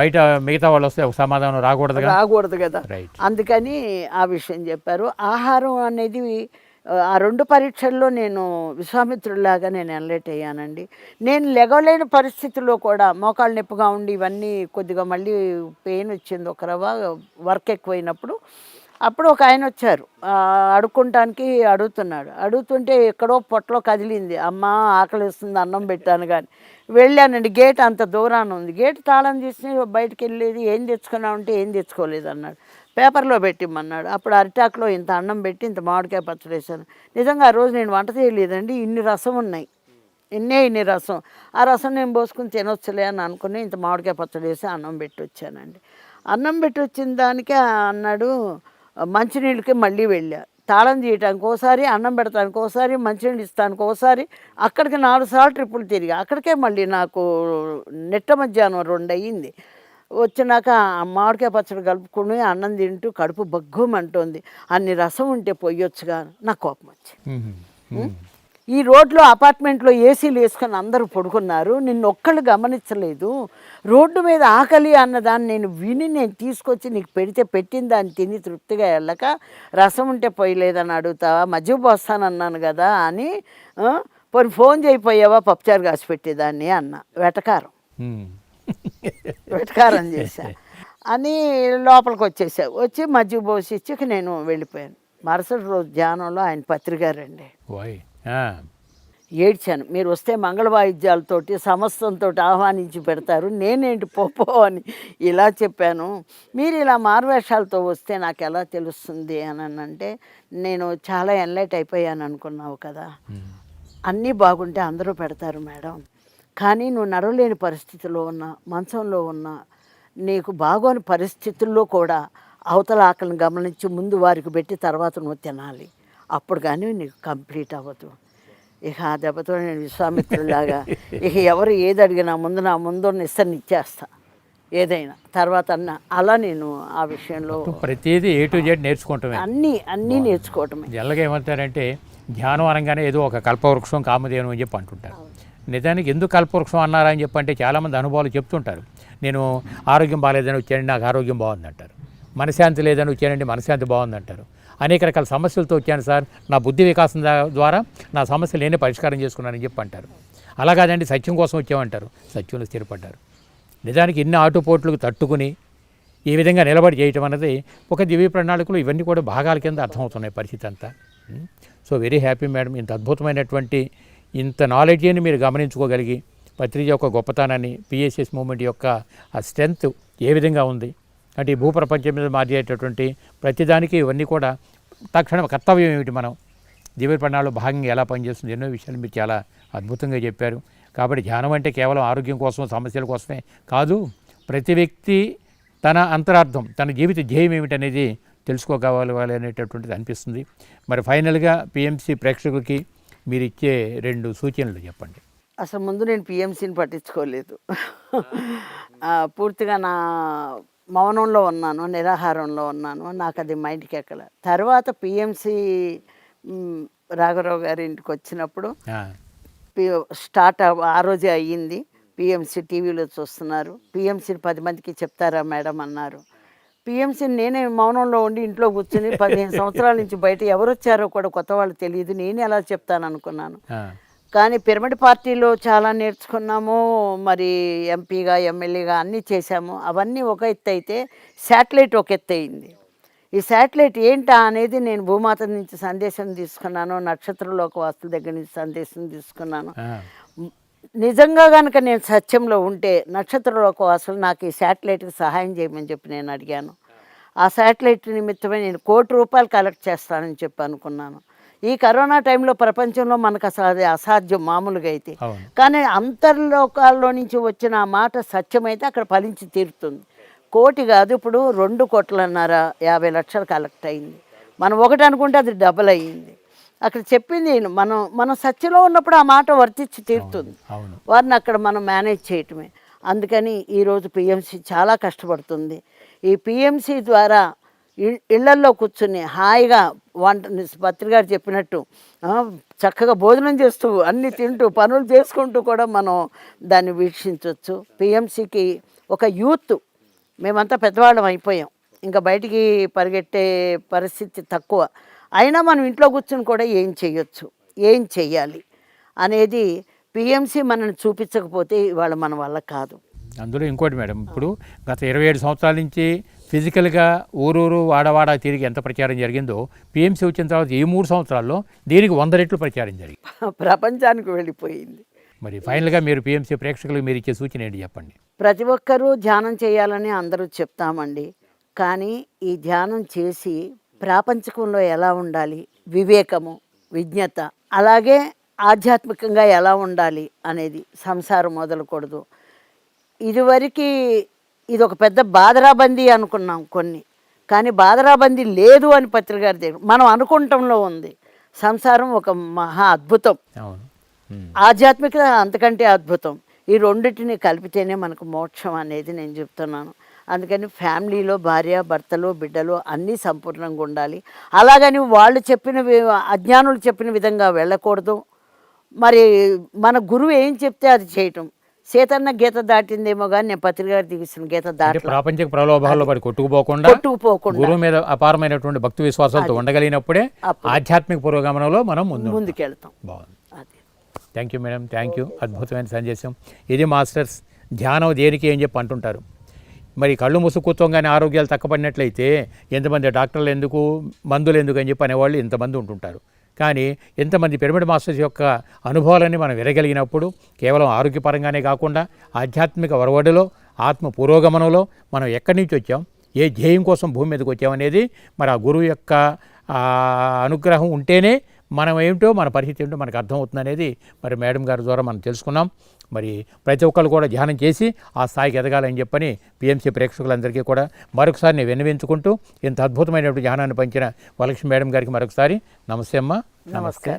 బయట మిగతా వాళ్ళు వస్తే ఒక సమాధానం రాకూడదు కదా. అందుకని ఆ విషయం చెప్పారు. ఆహారం అనేది ఆ 2 పరీక్షల్లో నేను విశ్వామిత్రుడిలాగా నేను ఎన్లైట్ అయ్యానండి. నేను లెగలేని పరిస్థితుల్లో కూడా మోకాళ్ళు నొప్పిగా ఉండి ఇవన్నీ కొద్దిగా మళ్ళీ పెయిన్ వచ్చింది ఒక రవ్వ, వర్క్ ఎక్కువైనప్పుడు. అప్పుడు ఒక ఆయన వచ్చారు, అడుగుతుంటే ఎక్కడో పొట్టలో కదిలింది, అమ్మ ఆకలిస్తుంది అన్నం పెట్టాను కానీ వెళ్ళానండి. గేట్ అంత దూరాన ఉంది, గేట్ తాళం తీసి బయటకు వెళ్ళేది, ఏం తెచ్చుకున్నావు అంటే ఏం తెచ్చుకోలేదు అన్నాడు. పేపర్లో పెట్టిమ్మన్నాడు. అప్పుడు అరిటాకులో ఇంత అన్నం పెట్టి ఇంత మామిడికాయ పచ్చడి వేసాను. నిజంగా ఆ రోజు నేను వంట చేయలేదండి, ఇన్ని రసం ఉన్నాయి, ఇన్ని రసం, ఆ రసం నేను పోసుకుని తినొచ్చులే అని అనుకుని ఇంత మామిడికాయ పచ్చడి వేసి అన్నం పెట్టి వచ్చానండి. అన్నం పెట్టి వచ్చిన దానికే అన్నాడు, మంచినీళ్ళకి మళ్ళీ వెళ్ళా, తాళం తీయటానికి ఒకసారి, అన్నం పెడతానికి ఒకసారి, మంచినీళ్ళు ఇస్తానికి ఒకసారి, అక్కడికి 4 సార్లు ట్రిప్పులు తిరిగా. అక్కడికే మళ్ళీ నాకు నెట్ట మధ్యాహ్నం 2 అయ్యింది. వచ్చినాక మామిడికాయ పచ్చడి కలుపుకుని అన్నం తింటూ కడుపు బగ్గుమంటోంది, అన్ని రసం ఉంటే పొయ్యొచ్చుగా, నాకు కోపం వచ్చింది. ఈ రోడ్లో అపార్ట్మెంట్లో ఏసీలు వేసుకొని అందరూ పడుకున్నారు, నిన్ను ఒక్కళ్ళు గమనించలేదు, రోడ్డు మీద ఆకలి అన్నదాన్ని నేను తీసుకొచ్చి నీకు పెట్టిన దాన్ని తిని తృప్తిగా వెళ్ళక రసం ఉంటే పోయలేదని అడుగుతావా, మజ్జిగ పోస్తానన్నాను కదా అని పోనీ ఫోన్ చేయిపోయావా పప్పుచారు కాసి పెట్టేదాన్ని అన్న. వెటకారం వెటకారం చేశా అని లోపలికి వచ్చేసా. వచ్చి మజ్జిగ పోసి ఇచ్చి ఇక నేను వెళ్ళిపోయాను. మరుసటి రోజు ధ్యానంలో ఆయన పత్రికారండి. ఏడ్చాను. మీరు వస్తే మంగళ వాయిద్యాలతోటి సమస్తంతో ఆహ్వానించి పెడతారు, నేనేంటి పోపో అని ఇలా చెప్పాను. మీరు ఇలా మారువేషాలతో వస్తే నాకు ఎలా తెలుస్తుంది అని అంటే, నేను చాలా ఎన్లైట్ అయిపోయాను అనుకున్నావు కదా, అన్నీ బాగుంటే అందరూ పెడతారు మేడం, కానీ నువ్వు నడవలేని పరిస్థితిలో ఉన్నా, మంచంలో ఉన్నా, నీకు బాగోని పరిస్థితుల్లో కూడా అవతల ఆకలిని గమనించి ముందు వారికి పెట్టి తర్వాత నువ్వు తినాలి, అప్పుడు కానీ నీకు కంప్లీట్ అవ్వదు. ఇక ఆ దెబ్బతో నేను విశ్వామిత్రులాగా ఇక ఎవరు ఏది అడిగినా ముందు నా ముందు ఇస్తాను ఇచ్చేస్తా ఏదైనా, తర్వాత అలా నేను ఆ విషయంలో ప్రతిదీ A to Z నేర్చుకుంటామే, అన్నీ నేర్చుకోవటమే. జల్లగా ఏమంటారంటే ధ్యానం అనగానే ఏదో ఒక కల్పవృక్షం కామధేను అని చెప్పి అంటుంటారు. నిజానికి ఎందుకు కల్పవృక్షం అన్నారా అని చెప్పంటే చాలామంది అనుభవాలు చెప్తుంటారు. నేను ఆరోగ్యం బాగాలేదని వచ్చానండి, నాకు ఆరోగ్యం బాగుందంటారు. మనశ్శాంతి లేదని వచ్చానండి, మనశ్శాంతి బాగుందంటారు. అనేక రకాల సమస్యలతో వచ్చాను సార్, నా బుద్ధి వికాసం ద్వారా నా సమస్యలు నేనే పరిష్కారం చేసుకున్నానని చెప్పి అంటారు. అలా కాదండి సత్యం కోసం వచ్చామంటారు, సత్యంలో స్థిరపడ్డారు. నిజానికి ఇన్ని ఆటుపోట్లకు తట్టుకుని ఈ విధంగా నిలబడి చేయటం అన్నది ఒక దివ్య ప్రణాళికలు, ఇవన్నీ కూడా భాగాల కింద అర్థమవుతున్నాయి పరిస్థితి అంతా. సో వెరీ హ్యాపీ మేడం, ఇంత అద్భుతమైనటువంటి ఇంత నాలెడ్జీని మీరు గమనించుకోగలిగి పత్రిక యొక్క గొప్పతనాన్ని, పిఎస్ఎస్ మూమెంట్ యొక్క ఆ స్ట్రెంగ్త్ ఏ విధంగా ఉంది అంటే ఈ భూప్రపంచం మీద మార్చేటటువంటి ప్రతిదానికి ఇవన్నీ కూడా తక్షణం కర్తవ్యం ఏమిటి, మనం దివ్య ప్రణాళికలో భాగంగా ఎలా పనిచేస్తుంది, ఎన్నో విషయాలు మీరు చాలా అద్భుతంగా చెప్పారు. కాబట్టి ధ్యానం అంటే కేవలం ఆరోగ్యం కోసం, సమస్యల కోసమే కాదు, ప్రతి వ్యక్తి తన అంతరార్థం, తన జీవిత ధ్యేయం ఏమిటనేది తెలుసుకోగలగాలి అనేటటువంటిది అనిపిస్తుంది. మరి ఫైనల్గా పిఎంసి ప్రేక్షకులకి మీరు ఇచ్చే 2 సూచనలు చెప్పండి. అసలు ముందు నేను పిఎంసిని పట్టించుకోలేదు, పూర్తిగా నా మౌనంలో ఉన్నాను, నిరాహారంలో ఉన్నాను, నాకు అది మైండ్కి ఎక్కల. తర్వాత పిఎంసి రాఘవరావు గారి ఇంటికి వచ్చినప్పుడు స్టార్ట్ ఆ రోజే అయ్యింది. పిఎంసి టీవీలో చూస్తున్నారు, పిఎంసిని 10 మందికి చెప్తారా మేడం అన్నారు. పిఎంసిని నేనే మౌనంలో ఉండి ఇంట్లో కూర్చుని 15 సంవత్సరాల నుంచి బయట ఎవరు వచ్చారో కూడా కొత్త వాళ్ళు తెలియదు, నేను ఎలా చెప్తాను అనుకున్నాను. కానీ పిరమిడ్ పార్టీలో చాలా నేర్చుకున్నాము, మరి ఎంపీగా ఎమ్మెల్యేగా అన్నీ చేశాము. అవన్నీ ఒక ఎత్తు అయితే శాటిలైట్ ఒక ఎత్తు అయింది. ఈ శాటిలైట్ ఏంటా అనేది నేను భూమాత నుంచి సందేశం తీసుకున్నాను, నక్షత్రలోక వాస్తుల దగ్గర నుంచి సందేశం తీసుకున్నాను. నిజంగా కనుక నేను సత్యంలో ఉంటే నక్షత్రలోక వాసులు నాకు ఈ శాటిలైట్కి సహాయం చేయమని చెప్పి నేను అడిగాను. ఆ శాటిలైట్ నిమిత్తమే నేను ₹1,00,00,000 కలెక్ట్ చేస్తానని చెప్పి అనుకున్నాను. ఈ కరోనా టైంలో ప్రపంచంలో మనకు అసలు అది అసాధ్యం మామూలుగా అయితే, కానీ అంతర్లోకాల్లో నుంచి వచ్చిన ఆ మాట సత్యమైతే అక్కడ ఫలించి తీరుతుంది. 1,00,00,000 కాదు, ఇప్పుడు 2,50,00,000 50,00,000 కలెక్ట్ అయింది. మనం ఒకటి అనుకుంటే అది డబుల్ అయ్యింది. అక్కడ చెప్పింది మనం సత్యలో ఉన్నప్పుడు ఆ మాట వర్తించి తీరుతుంది. వారిని అక్కడ మనం మేనేజ్ చేయటమే. అందుకని ఈరోజు పిఎంసి చాలా కష్టపడుతుంది. ఈ పిఎంసి ద్వారా ఇళ్లల్లో కూర్చుని హాయిగా పత్రిక గారు చెప్పినట్టు చక్కగా భోజనం చేస్తూ అన్నీ తింటూ పనులు చేసుకుంటూ కూడా మనం దాన్ని వీక్షించవచ్చు. పిఎంసికి ఒక యూత్, మేమంతా పెద్దవాళ్ళం అయిపోయాం, ఇంకా బయటికి పరిగెట్టే పరిస్థితి తక్కువ, అయినా మనం ఇంట్లో కూర్చుని కూడా ఏం చేయొచ్చు, ఏం చెయ్యాలి అనేది పిఎంసి మనల్ని చూపించకపోతే ఇవాళ మన వల్ల కాదు. అందులో ఇంకోటి మేడం, ఇప్పుడు గత 27 సంవత్సరాల నుంచి ఫిజికల్గా ఊరూరు వాడవాడ తిరిగి ఎంత ప్రచారం జరిగిందో, పిఎంసి వచ్చిన తర్వాత ఈ 3 సంవత్సరాల్లో దీనికి 100 రెట్లు ప్రచారం జరిగింది, ప్రపంచానికి వెళ్ళిపోయింది. మరి ఫైనల్గా మీరు పిఎంసి ప్రేక్షకులకు మీరు ఇచ్చే సూచన ఏంటి చెప్పండి. ప్రతి ఒక్కరూ ధ్యానం చేయాలని అందరూ చెప్తామండి, కానీ ఈ ధ్యానం చేసి ప్రాపంచికంలో ఎలా ఉండాలి, వివేకము, విజ్ఞత, అలాగే ఆధ్యాత్మికంగా ఎలా ఉండాలి అనేది, సంసారం మొదలకూడదు. ఇదివరకు ఇది ఒక పెద్ద బాదరాబందీ అనుకున్నాం కొన్ని, కానీ బాదరాబందీ లేదు అని పత్రిక గారి దగ్గర మనం అనుకుంటంలో ఉంది. సంసారం ఒక మహా అద్భుతం, ఆధ్యాత్మికత అంతకంటే అద్భుతం. ఈ రెండింటిని కలిపితేనే మనకు మోక్షం అనేది నేను చెప్తున్నాను. అందుకని ఫ్యామిలీలో భార్య భర్తలు బిడ్డలు అన్నీ సంపూర్ణంగా ఉండాలి. అలాగని వాళ్ళు చెప్పిన అజ్ఞానులు చెప్పిన విధంగా వెళ్ళకూడదు. మరి మన గురువు ఏం చెప్తే అది చేయటం. సీతన్న గీత దాటిందేమో కానీ నేను పత్రిక గారు తీసిన గీత దాటి ప్రాపంచిక ప్రలోభాల్లో పడి కొట్టుకుపోకుండా గురువు మీద అపారమైనటువంటి భక్తి విశ్వాసాలతో ఉండగలిగినప్పుడే ఆధ్యాత్మిక పురోగమనంలో మనం ముందుకెళ్తాం. బాగుంది. Thank you madam, thank you. అద్భుతమైన సందేశం ఇది మాస్టర్స్. ధ్యానం దేనికి అని చెప్పి అంటుంటారు. మరి కళ్ళు మూసు కూర్చోగానే ఆరోగ్యాలు తక్కపడినట్లయితే ఎంతమంది డాక్టర్లు ఎందుకు, మందులు ఎందుకు అని చెప్పి అనేవాళ్ళు ఇంతమంది ఉంటుంటారు. కానీ ఎంతమంది పిరమిడ్ మాస్టర్స్ యొక్క అనుభవాలన్నీ మనం వినగలిగినప్పుడు కేవలం ఆరోగ్యపరంగానే కాకుండా ఆధ్యాత్మిక ఒరవడిలో, ఆత్మ పురోగమనంలో మనం ఎక్కడి నుంచి వచ్చాం, ఏ ధ్యేయం కోసం భూమి మీదకి వచ్చామనేది మరి ఆ గురువు యొక్క అనుగ్రహం ఉంటేనే మనం ఏమిటో, మన పరిస్థితి ఏమిటో మనకు అర్థమవుతుంది అనేది మరి మేడం గారి ద్వారా మనం తెలుసుకున్నాం. మరి ప్రతి ఒక్కరు కూడా ధ్యానం చేసి ఆ స్థాయికి ఎదగాలని చెప్పని పిఎంసి ప్రేక్షకులందరికీ కూడా మరొకసారి నేను విన్నవించుకుంటూ ఇంత అద్భుతమైనటువంటి ధ్యానాన్ని పంచిన వరలక్ష్మి మేడం గారికి మరొకసారి నమస్తే అమ్మ. నమస్తే.